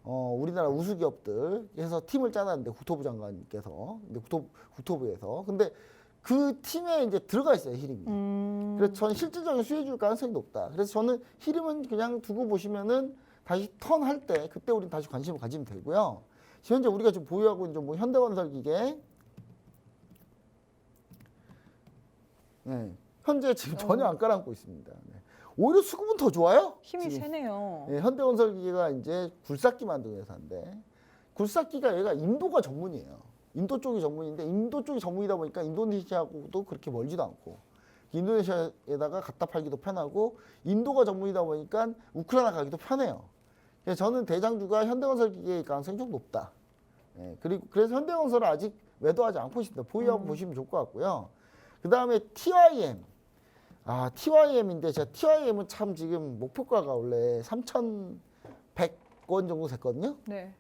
우리나라 우수 기업들에서 팀을 짜놨는데 국토부 장관님께서 국토부에서 근데 그 팀에 이제 들어가 있어요 히림이. 그래서 저는 실질적인 수혜 줄 가능성이 높다. 그래서 저는 히림은 그냥 두고 보시면은 다시 턴할 때 그때 우리는 다시 관심을 가지면 되고요. 현재 우리가 지금 보유하고 있는 뭐 현대건설기계, 네, 현재 지금 전혀 안 깔아앉고 있습니다. 네. 오히려 수급은 더 좋아요. 힘이 지금. 세네요. 네, 현대건설기계가 이제 굴삭기 만드는 회사인데 굴삭기가 얘가 인도가 전문이에요. 인도 쪽이 전문인데 인도 쪽이 전문이다 보니까 인도네시아하고도 그렇게 멀지도 않고 인도네시아에다가 갖다 팔기도 편하고 인도가 전문이다 보니까 우크라이나 가기도 편해요. 그래서 저는 대장주가 현대건설기계일 가능성이 좀 높다. 예, 그래서 현대건설을 아직 매도하지 않고 있습니다. 보유하고 보시면 좋을 것 같고요. 그 다음에 TYM. TYM인데 제가 TYM은 참 지금 목표가가 원래 3,100원 정도 됐거든요. 네.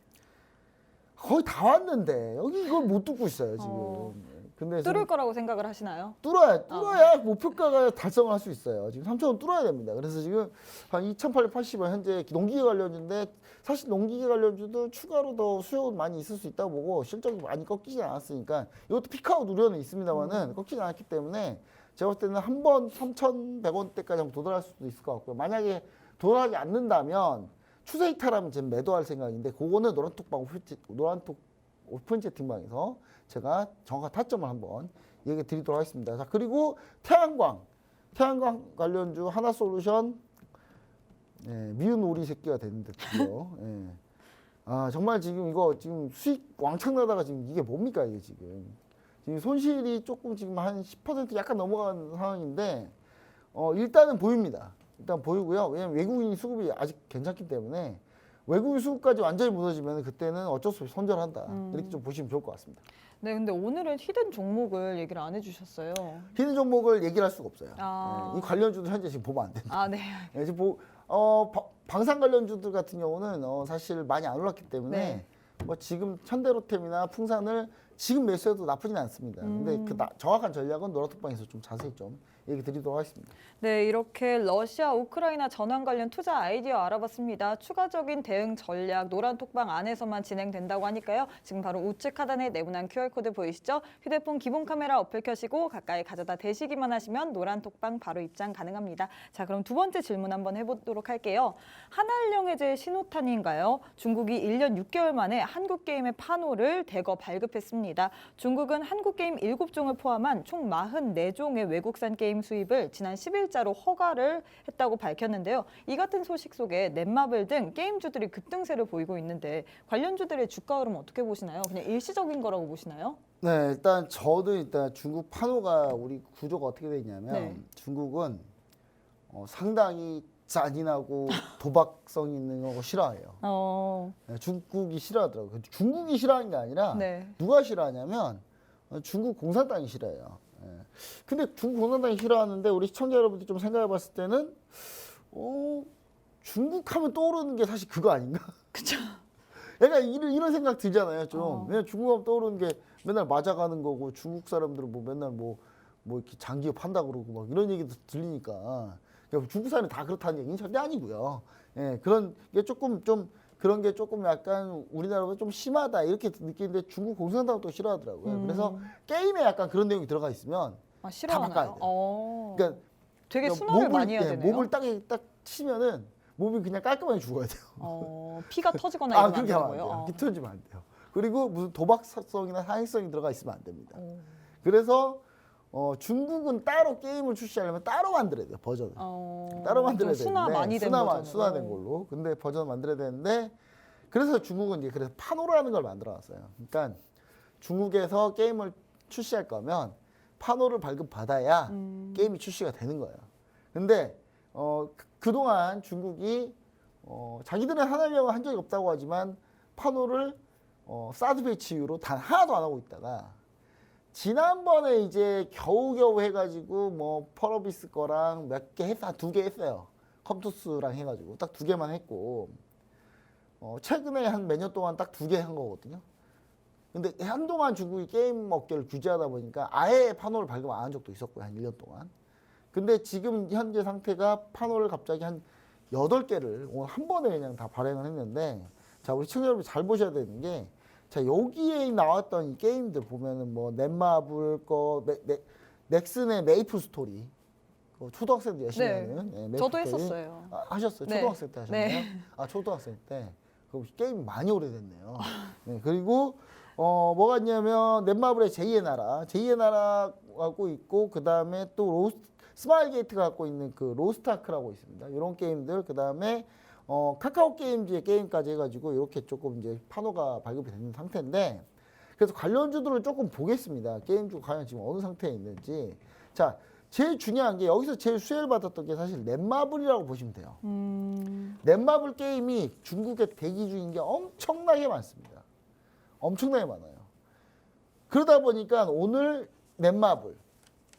거의 다 왔는데 여기 이걸 못 뚫고 있어요 지금. 근데 뚫을 거라고 생각을 하시나요? 뚫어야 목표가가 달성을 할 수 있어요. 지금 3,000원 뚫어야 됩니다. 그래서 지금 한 2,880원 현재 농기계 관련주인데 사실 농기계 관련주도 추가로 더 수요 많이 있을 수 있다고 보고 실적이 많이 꺾이지 않았으니까 이것도 피크아웃 우려는 있습니다만은 꺾이지 않았기 때문에 제가 볼 때는 한 번 3,100원대까지 한번 도달할 수도 있을 것 같고요. 만약에 도달하지 않는다면 추세 이탈하면 지금 매도할 생각인데 그거는 노란톡 오픈 채팅방에서 제가 정확한 타점을 한번 얘기 드리도록 하겠습니다. 자, 그리고 태양광 관련주 하나솔루션 미운 오리 새끼가 됐는데 드디어 아 정말 지금 이거 지금 수익 왕창 나다가 지금 이게 뭡니까 이게 지금 손실이 조금 지금 한 10% 약간 넘어간 상황인데 일단은 보입니다. 일단 보이고요. 왜냐면 외국인 수급이 아직 괜찮기 때문에 외국인 수급까지 완전히 무너지면 그때는 어쩔 수 없이 손절한다. 이렇게 좀 보시면 좋을 것 같습니다. 네, 근데 오늘은 히든 종목을 얘기를 안 해주셨어요. 히든 종목을 얘기를 할 수가 없어요. 아. 이 관련주도 현재 지금 보면 안 됩니다. 아, 네. 지금 방산 관련주들 같은 경우는 사실 많이 안 올랐기 때문에 네. 뭐 지금 현대로템이나 풍산을 지금 매수해도 나쁘진 않습니다. 근데 그 정확한 전략은 노라톡방에서 좀 자세히 좀 얘기 드리도록 하겠습니다. 네, 이렇게 러시아, 우크라이나 전환 관련 투자 아이디어 알아봤습니다. 추가적인 대응 전략 노란톡방 안에서만 진행된다고 하니까요. 지금 바로 우측 하단에 네모난 QR코드 보이시죠? 휴대폰 기본 카메라 어플 켜시고 가까이 가져다 대시기만 하시면 노란톡방 바로 입장 가능합니다. 자, 그럼 두 번째 질문 한번 해보도록 할게요. 한알령 해제 신호탄인가요? 중국이 1년 6개월 만에 한국 게임의 판호를 대거 발급했습니다. 중국은 한국 게임 7종을 포함한 총 44종의 외국산 게임 수입을 지난 10일자로 허가를 했다고 밝혔는데요. 이 같은 소식 속에 넷마블 등 게임주들이 급등세를 보이고 있는데 관련주들의 주가 흐름 어떻게 보시나요? 그냥 일시적인 거라고 보시나요? 네, 일단 저도 일단 중국 판호가 우리 구조가 어떻게 돼 있냐면 네. 중국은 상당히 잔인하고 도박성 있는 거 싫어해요. 네, 중국이 싫어하더라고요. 중국이 싫어하는 게 아니라 네. 누가 싫어하냐면 중국 공산당이 싫어해요. 근데 중국 공산당이 싫어하는데 우리 시청자 여러분들 좀 생각해 봤을 때는 중국 하면 떠오르는 게 사실 그거 아닌가? 그쵸. 약간 이런 생각 들잖아요, 좀. 왜냐면 중국 하면 떠오르는 게 맨날 맞아가는 거고 중국 사람들은 뭐 맨날 뭐 이렇게 장기업 한다 그러고 막 이런 얘기도 들리니까 중국 사람이 다 그렇다는 얘기는 절대 아니고요. 그런 게 조금 좀 그런 게 조금 약간 우리나라보다 좀 심하다 이렇게 느끼는데 중국 공산당도 싫어하더라고요. 그래서 게임에 약간 그런 내용이 들어가 있으면 아, 싫어하나요? 다 바꿔야 돼요. 그러니까 되게 순환을 많이 해야 되네요. 몸을 딱 치면은 몸이 그냥 깔끔하게 죽어야 돼요. 피가 터지거나 이러면 안 그렇게 하면 안 되고요. 돼요. 터지면 안 돼요. 그리고 무슨 도박성이나 사행성이 들어가 있으면 안 됩니다. 그래서 중국은 따로 게임을 출시하려면 따로 만들어야 돼요, 버전을. 좀 따로 만들어야 순화 되는데 많이 된 버전으로. 순화된 걸로. 근데 버전 만들어야 되는데 그래서 중국은 이제 그래서 판호라는 걸 만들어놨어요. 그러니까 중국에서 게임을 출시할 거면 판호를 발급받아야 게임이 출시가 되는 거예요. 근데 그동안 중국이 자기들은 한알령을 한 적이 없다고 하지만 판호를 사드 배치 이후로 단 하나도 안 하고 있다가 지난번에 이제 겨우겨우 해가지고 뭐 펄어비스 거랑 몇 개 했어, 한 2개 했어요. 컴투스랑 해가지고 딱 2개만 했고 최근에 한 몇 년 동안 딱 2개 한 거거든요. 근데 한동안 중국이 게임 업계를 규제하다 보니까 아예 판호를 발급 안 한 적도 있었고요. 한 1년 동안. 근데 지금 현재 상태가 판호를 갑자기 한 8개를 오늘 한 번에 그냥 다 발행을 했는데 자, 우리 시청자 여러분 잘 보셔야 되는 게 자, 여기에 나왔던 이 게임들 보면은 뭐 넷마블 거 넥슨의 메이플 스토리 초등학생들 열심히 하는 메이플 저도 스토리. 했었어요. 하셨어요? 네. 초등학생 때 하셨나요? 네. 초등학생 때. 그럼 게임 많이 오래됐네요. 그리고 뭐가 있냐면 넷마블의 제2의 나라 하고 있고 그다음에 또 스마일 게이트가 갖고 있는 그 로스트아크라고 있습니다. 이런 게임들 그다음에 카카오 게임즈의 게임까지 해가지고 이렇게 조금 이제 판호가 발급이 되는 상태인데 그래서 관련주들을 조금 보겠습니다. 게임주 과연 지금 어느 상태에 있는지. 자, 제일 중요한 게 여기서 제일 수혜를 받았던 게 사실 넷마블이라고 보시면 돼요. 넷마블 게임이 중국에 대기 중인 게 엄청나게 많습니다. 엄청나게 많아요. 그러다 보니까 오늘 넷마블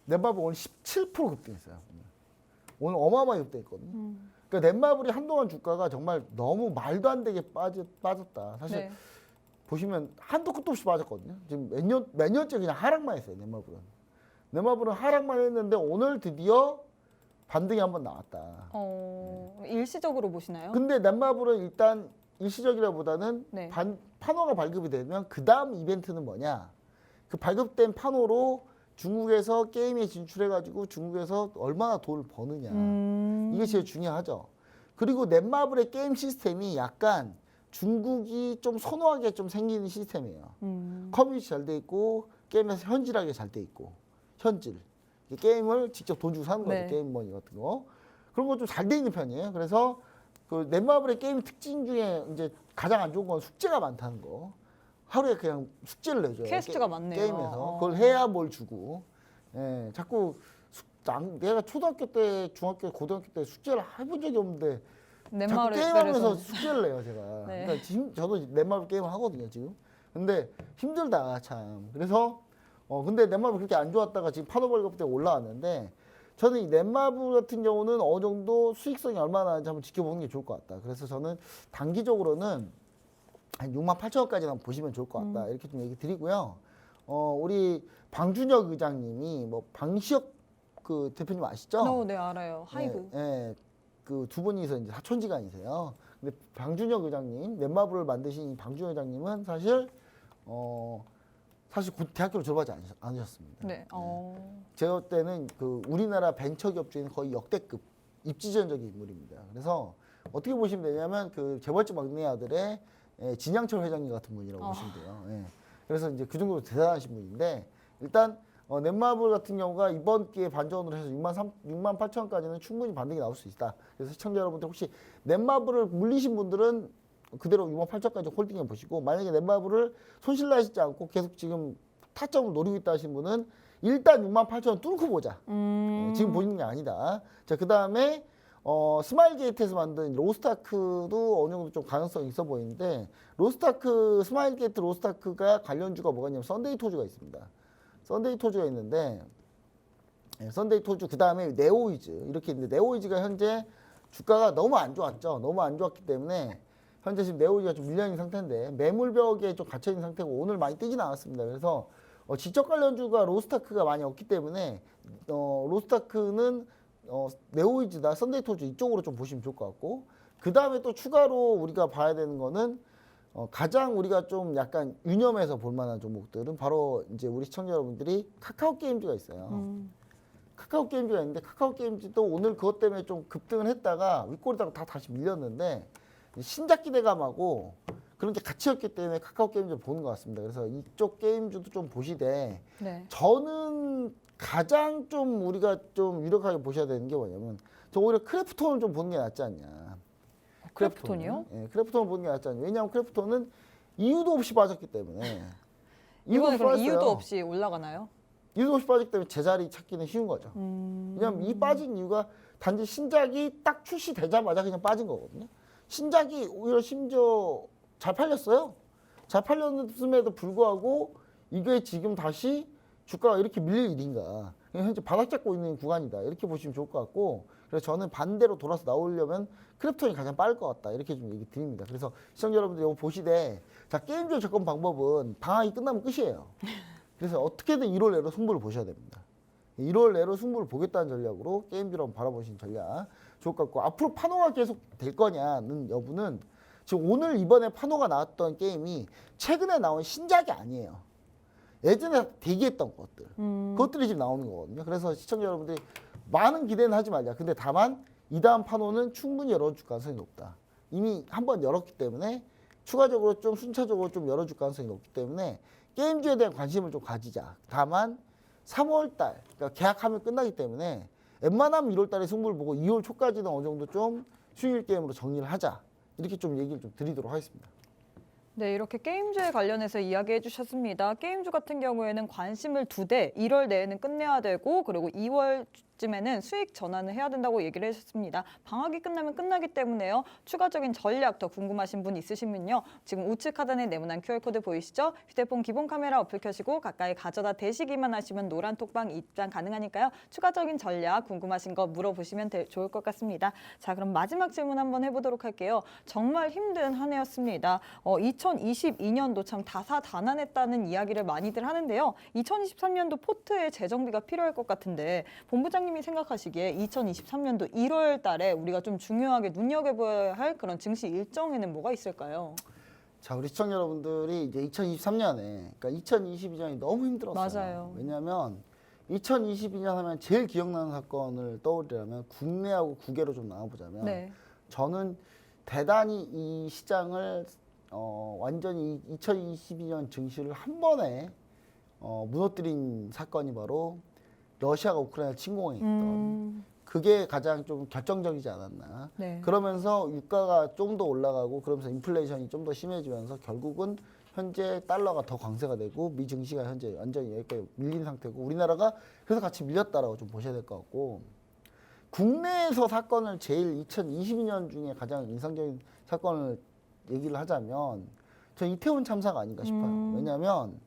오늘 17% 급등했어요. 오늘 어마어마하게 급등했거든요. 그러니까 넷마블이 한동안 주가가 정말 너무 말도 안 되게 빠졌다. 사실 네. 보시면 한도 끝도 없이 빠졌거든요. 지금 몇 년째 그냥 하락만 했어요. 넷마블은 하락만 했는데 오늘 드디어 반등이 한번 나왔다. 일시적으로 보시나요? 근데 넷마블은 일단 일시적이라보다는 네. 판호가 발급이 되면 그 다음 이벤트는 뭐냐? 그 발급된 판호로 중국에서 게임에 진출해가지고 중국에서 얼마나 돈을 버느냐. 이게 제일 중요하죠. 그리고 넷마블의 게임 시스템이 약간 중국이 좀 선호하게 좀 생기는 시스템이에요. 커뮤니티 잘 돼 있고 게임에서 현질하게 잘 돼 있고 현질. 게임을 직접 돈 주고 사는 거죠. 네. 게임 머니 같은 거. 그런 거 좀 잘 돼 있는 편이에요. 그래서 그 넷마블의 게임 특징 중에 이제 가장 안 좋은 건 숙제가 많다는 거. 하루에 그냥 숙제를 내줘요. 퀘스트가 많네요. 게임에서. 그걸 해야 뭘 주고. 예, 자꾸 내가 초등학교 때, 중학교, 고등학교 때 숙제를 해본 적이 없는데 자꾸 넷마블 게임하면서 엑스프레소. 숙제를 내요, 제가. 네. 그러니까 지금 저도 넷마블 게임을 하거든요, 지금. 근데 힘들다, 참. 그래서 근데 넷마블 그렇게 안 좋았다가 지금 파노벌급 때 올라왔는데 저는 이 넷마블 같은 경우는 어느 정도 수익성이 얼마나 나는지 한번 지켜보는 게 좋을 것 같다. 그래서 저는 단기적으로는 한 6만 8천원까지 한번 보시면 좋을 것 같다. 이렇게 좀 얘기 드리고요. 우리 방준혁 의장님이 뭐 방시혁 그 대표님 아시죠? 네, 알아요. 하이브. 네, 그 두 분이서 이제 사촌지간이세요. 근데 방준혁 의장님, 넷마블을 만드신 이 방준혁 의장님은 사실 사실 대학교를 졸업하지 않으셨습니다. 네. 제가 때는 그 우리나라 벤처기업 중에 거의 역대급 입지전적인 인물입니다. 그래서 어떻게 보시면 되냐면 그 재벌집 막내 아들의 진양철 회장님 같은 분이라고 보시면 돼요. 예. 그래서 이제 그 정도로 대단하신 분인데 일단 넷마블 같은 경우가 이번 기회에 반전으로 해서 6만 8천원까지는 충분히 반등이 나올 수 있다. 그래서 시청자 여러분들 혹시 넷마블을 물리신 분들은 그대로 6만 8천원까지 홀딩해 보시고 만약에 넷마블을 손실나시지 않고 계속 지금 타점을 노리고 있다 하신 분은 일단 6만 8천원 뚫고 보자. 지금 보이는 게 아니다. 자, 그 다음에 스마일 게이트에서 만든 로스타크도 어느 정도 좀 가능성이 있어 보이는데 로스타크 스마일 게이트 로스타크가 관련주가 뭐가 있냐면 썬데이 토주가 있습니다. 썬데이 토주가 있는데 썬데이 토주 그 다음에 네오이즈 이렇게 있는데 네오이즈가 현재 주가가 너무 안 좋았죠. 너무 안 좋았기 때문에 현재 지금 네오이즈가 좀 밀려 있는 상태인데 매물벽에 좀 갇혀 있는 상태고 오늘 많이 뛰진 않았습니다. 그래서 지적 관련주가 로스타크가 많이 없기 때문에 로스타크는 네오이즈나 썬데이 토주 이쪽으로 좀 보시면 좋을 것 같고 그 다음에 또 추가로 우리가 봐야 되는 거는 가장 우리가 좀 약간 유념해서 볼 만한 종목들은 바로 이제 우리 시청자 여러분들이 카카오 게임즈가 있어요. 카카오 게임즈가 있는데 카카오 게임즈도 오늘 그것 때문에 좀 급등을 했다가 윗골에다가 다 다시 밀렸는데 신작 기대감하고 그런 게 같이 였기 때문에 카카오 게임즈 보는 것 같습니다. 그래서 이쪽 게임즈도 좀 보시되 네. 저는 가장 좀 우리가 좀 유력하게 보셔야 되는 게 뭐냐면 저 오히려 크래프톤을 좀 보는 게 낫지 않냐. 크래프톤이요? 예, 크래프톤을 보는 게 낫지 않냐. 왜냐하면 크래프톤은 이유도 없이 빠졌기 때문에 이번에 그럼 빠졌어요. 이유도 없이 올라가나요? 이유도 없이 빠졌기 때문에 제자리 찾기는 쉬운 거죠. 왜냐하면 이 빠진 이유가 단지 신작이 딱 출시되자마자 그냥 빠진 거거든요. 신작이 오히려 심지어 잘 팔렸어요. 잘 팔렸음에도 불구하고 이게 지금 다시 주가가 이렇게 밀릴 일인가. 현재 바닥 잡고 있는 구간이다. 이렇게 보시면 좋을 것 같고 그래서 저는 반대로 돌아서 나오려면 크래프톤이 가장 빠를 것 같다. 이렇게 좀 얘기 드립니다. 그래서 시청자 여러분들 이거 보시되 자 게임주 접근 방법은 방학이 끝나면 끝이에요. 그래서 어떻게든 1월 내로 승부를 보셔야 됩니다. 1월 내로 승부를 보겠다는 전략으로 게임주를 한번 바라보시는 전략 좋을 것 같고 앞으로 파노가 계속 될 거냐는 여부는 지금 오늘 이번에 파노가 나왔던 게임이 최근에 나온 신작이 아니에요. 예전에 대기했던 것들 그것들이 지금 나오는 거거든요. 그래서 시청자 여러분들이 많은 기대는 하지 말자. 근데 다만 이 다음 파노는 충분히 열어줄 가능성이 높다. 이미 한번 열었기 때문에 추가적으로 좀 순차적으로 좀 열어줄 가능성이 높기 때문에 게임주에 대한 관심을 좀 가지자. 다만 3월달 그러니까 계약하면 끝나기 때문에 웬만하면 1월달에 승부를 보고 2월 초까지는 어느 정도 좀 수익 게임으로 정리를 하자. 이렇게 좀 얘기를 좀 드리도록 하겠습니다. 네, 이렇게 게임주에 관련해서 이야기해 주셨습니다. 게임주 같은 경우에는 관심을 두되 1월 내에는 끝내야 되고 그리고 2월쯤에는 수익 전환을 해야 된다고 얘기를 해주셨습니다. 방학이 끝나면 끝나기 때문에요. 추가적인 전략 더 궁금하신 분 있으시면요. 지금 우측 하단에 네모난 QR코드 보이시죠? 휴대폰 기본 카메라 어플 켜시고 가까이 가져다 대시기만 하시면 노란 톡방 입장 가능하니까요. 추가적인 전략 궁금하신 거 물어보시면 좋을 것 같습니다. 자, 그럼 마지막 질문 한번 해보도록 할게요. 정말 힘든 한 해였습니다. 2022년도 참 다사다난했다는 이야기를 많이들 하는데요. 2023년도 포트에 재정비가 필요할 것 같은데 본부장님이 생각하시기에 2023년도 1월 달에 우리가 좀 중요하게 눈여겨봐야 할 그런 증시 일정에는 뭐가 있을까요? 자, 우리 시청자 여러분들이 이제 2023년에 그러니까 2022년이 너무 힘들었어요. 맞아요. 왜냐하면 2022년 하면 제일 기억나는 사건을 떠올리려면 국내하고 국외로 좀 나눠보자면 네. 저는 대단히 이 시장을 완전히 2022년 증시를 한 번에 무너뜨린 사건이 바로 러시아가 우크라이나 침공했던 그게 가장 좀 결정적이지 않았나. 네. 그러면서 유가가 좀 더 올라가고 그러면서 인플레이션이 좀 더 심해지면서 결국은 현재 달러가 더 강세가 되고 미 증시가 현재 완전히 여기까지 밀린 상태고 우리나라가 그래서 같이 밀렸다라고 좀 보셔야 될 것 같고 국내에서 사건을 제일 2022년 중에 가장 인상적인 사건을 얘기를 하자면 저 이태원 참사가 아닌가 싶어요. 왜냐하면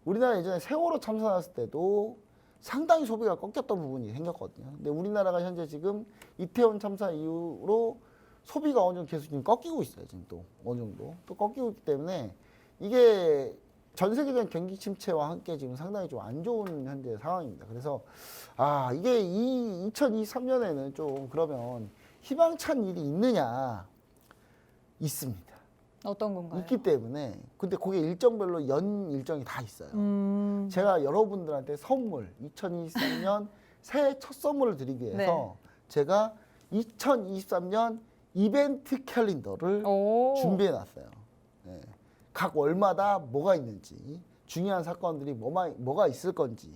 우리나라 예전에 세월호 참사 났을 때도 상당히 소비가 꺾였던 부분이 생겼거든요. 근데 우리나라가 현재 지금 이태원 참사 이후로 소비가 어느 정도 계속 지금 꺾이고 있어요. 지금 또 어느 정도 또 꺾이고 있기 때문에 이게 전 세계적인 경기 침체와 함께 지금 상당히 좀 안 좋은 현재 상황입니다. 그래서 이게 이 2023년에는 좀 그러면 희망찬 일이 있느냐 있습니다. 어떤 건가요? 있기 때문에 근데 그게 일정별로 연 일정이 다 있어요. 제가 여러분들한테 선물 2023년 새해 첫 선물을 드리기 위해서 네. 제가 2023년 이벤트 캘린더를 준비해 놨어요. 네. 각 월마다 뭐가 있는지 중요한 사건들이 뭐가 있을 건지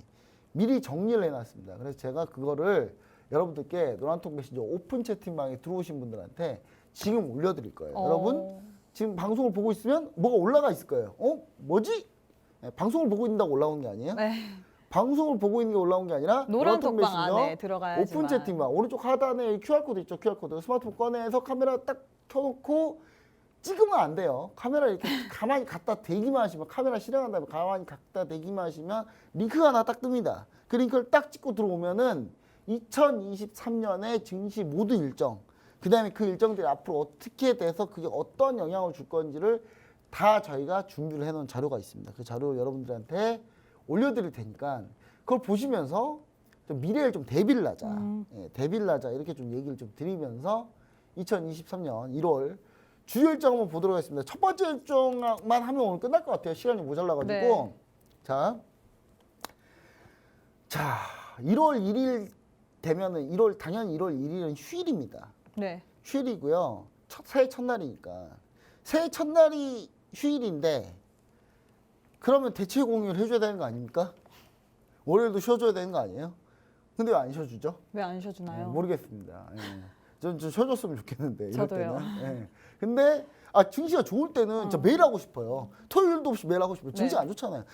미리 정리를 해놨습니다. 그래서 제가 그거를 여러분들께 노란톡 메신저 오픈 채팅방에 들어오신 분들한테 지금 올려드릴 거예요. 여러분 지금 방송을 보고 있으면 뭐가 올라가 있을 거예요. 뭐지? 네, 방송을 보고 있는다고 올라온 게 아니에요. 네. 방송을 보고 있는 게 올라온 게 아니라 노란톡방 안에 들어가야지만. 오픈 채팅방 오른쪽 하단에 QR코드 있죠. QR코드 스마트폰 꺼내서 카메라 딱 켜놓고 찍으면 안 돼요. 카메라 이렇게 가만히 갖다 대기만 하시면 카메라 실행한 다음에 가만히 갖다 대기만 하시면 링크가 하나 딱 뜹니다. 그 링크를 딱 찍고 들어오면은 2023년의 증시 모든 일정 그 다음에 그 일정들이 앞으로 어떻게 돼서 그게 어떤 영향을 줄 건지를 다 저희가 준비를 해놓은 자료가 있습니다. 그 자료를 여러분들한테 올려드릴 테니까 그걸 보시면서 좀 미래를 좀 대비를 하자. 예, 대비를 하자. 이렇게 좀 얘기를 좀 드리면서 2023년 1월 주요 일정 한번 보도록 하겠습니다. 첫 번째 일정만 하면 오늘 끝날 것 같아요. 시간이 모자라가지고. 네. 자, 1월 1일 되면은 당연히 1월 1일은 휴일입니다. 네. 휴일이고요. 새해 첫날이니까. 새해 첫날이 휴일인데 그러면 대체 공휴일 해줘야 되는 거 아닙니까? 월요일도 쉬어줘야 되는 거 아니에요? 근데 왜 안 쉬어주죠? 왜 안 쉬어주나요? 모르겠습니다. 예. 좀 쉬어줬으면 좋겠는데 이럴 저도요. 때는. 예. 근데 증시가 좋을 때는 진짜 매일 하고 싶어요. 토요일도 없이 매일 하고 싶어요. 증시 네. 안 좋잖아요.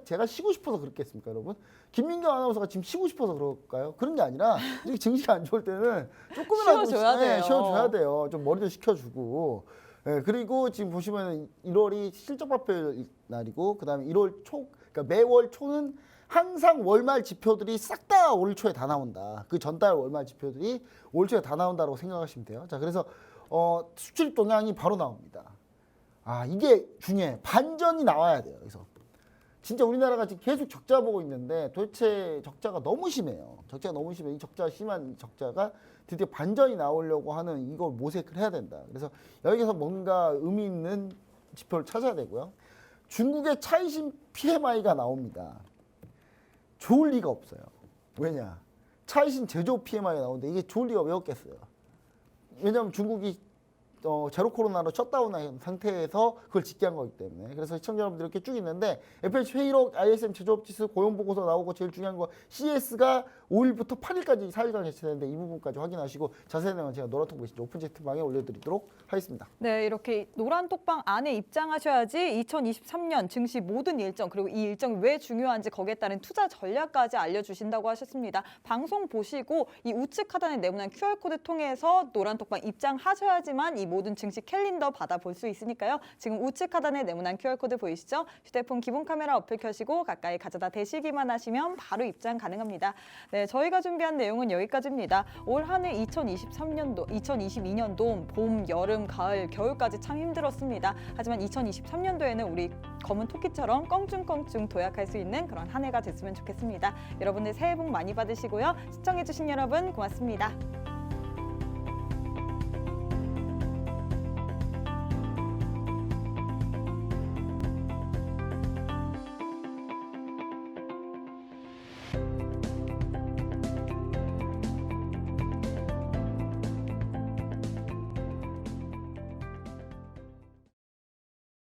제가 쉬고 싶어서 그렇겠습니까, 여러분? 김민경 아나운서가 지금 쉬고 싶어서 그럴까요? 그런 게 아니라 이게 증시가 안 좋을 때는 조금이라도 쉬어줘야 돼요. 쉬어줘야 돼요. 좀 머리도 식혀주고. 예, 그리고 지금 보시면 1월이 실적 발표일 날이고 그다음에 1월 초, 그러니까 매월 초는 항상 월말 지표들이 싹 다 올 초에 다 나온다. 그 전달 월말 지표들이 올 초에 다 나온다고 생각하시면 돼요. 자, 그래서 수출 동향이 바로 나옵니다. 이게 중요해. 반전이 나와야 돼요. 그래서 진짜 우리나라가 지금 계속 적자 보고 있는데 도대체 적자가 너무 심해요. 적자가 너무 심해. 이 적자가 심한 이 적자가 드디어 반전이 나오려고 하는 이걸 모색을 해야 된다. 그래서 여기서 뭔가 의미 있는 지표를 찾아야 되고요. 중국의 차이신 PMI가 나옵니다. 좋을 리가 없어요. 왜냐? 차이신 제조업 PMI가 나오는데 이게 좋을 리가 왜 없겠어요? 왜냐하면 중국이 제로 코로나로 셧다운한 상태에서 그걸 직기한 거기 때문에. 그래서 시청자 여러분들 이렇게 쭉 있는데 FOMC 회의록, ISM 제조업 지수, 고용 보고서 나오고 제일 중요한 거 CS가 5일부터 8일까지 4일간 개최되는데 이 부분까지 확인하시고 자세한 내용은 제가 노란톡 메신저 오픈 채팅방에 올려드리도록 하겠습니다. 네, 이렇게 노란톡방 안에 입장하셔야지 2023년 증시 모든 일정 그리고 이 일정이 왜 중요한지 거기에 따른 투자 전략까지 알려주신다고 하셨습니다. 방송 보시고 이 우측 하단에 네모난 QR코드 통해서 노란톡방 입장하셔야지만 이 모든 증시 캘린더 받아볼 수 있으니까요. 지금 우측 하단에 네모난 QR코드 보이시죠? 휴대폰 기본 카메라 어플 켜시고 가까이 가져다 대시기만 하시면 바로 입장 가능합니다. 네, 저희가 준비한 내용은 여기까지입니다. 올 한 해 2023년도, 2022년도 봄, 여름, 가을, 겨울까지 참 힘들었습니다. 하지만 2023년도에는 우리 검은 토끼처럼 껑충껑충 도약할 수 있는 그런 한 해가 됐으면 좋겠습니다. 여러분들 새해 복 많이 받으시고요. 시청해주신 여러분 고맙습니다.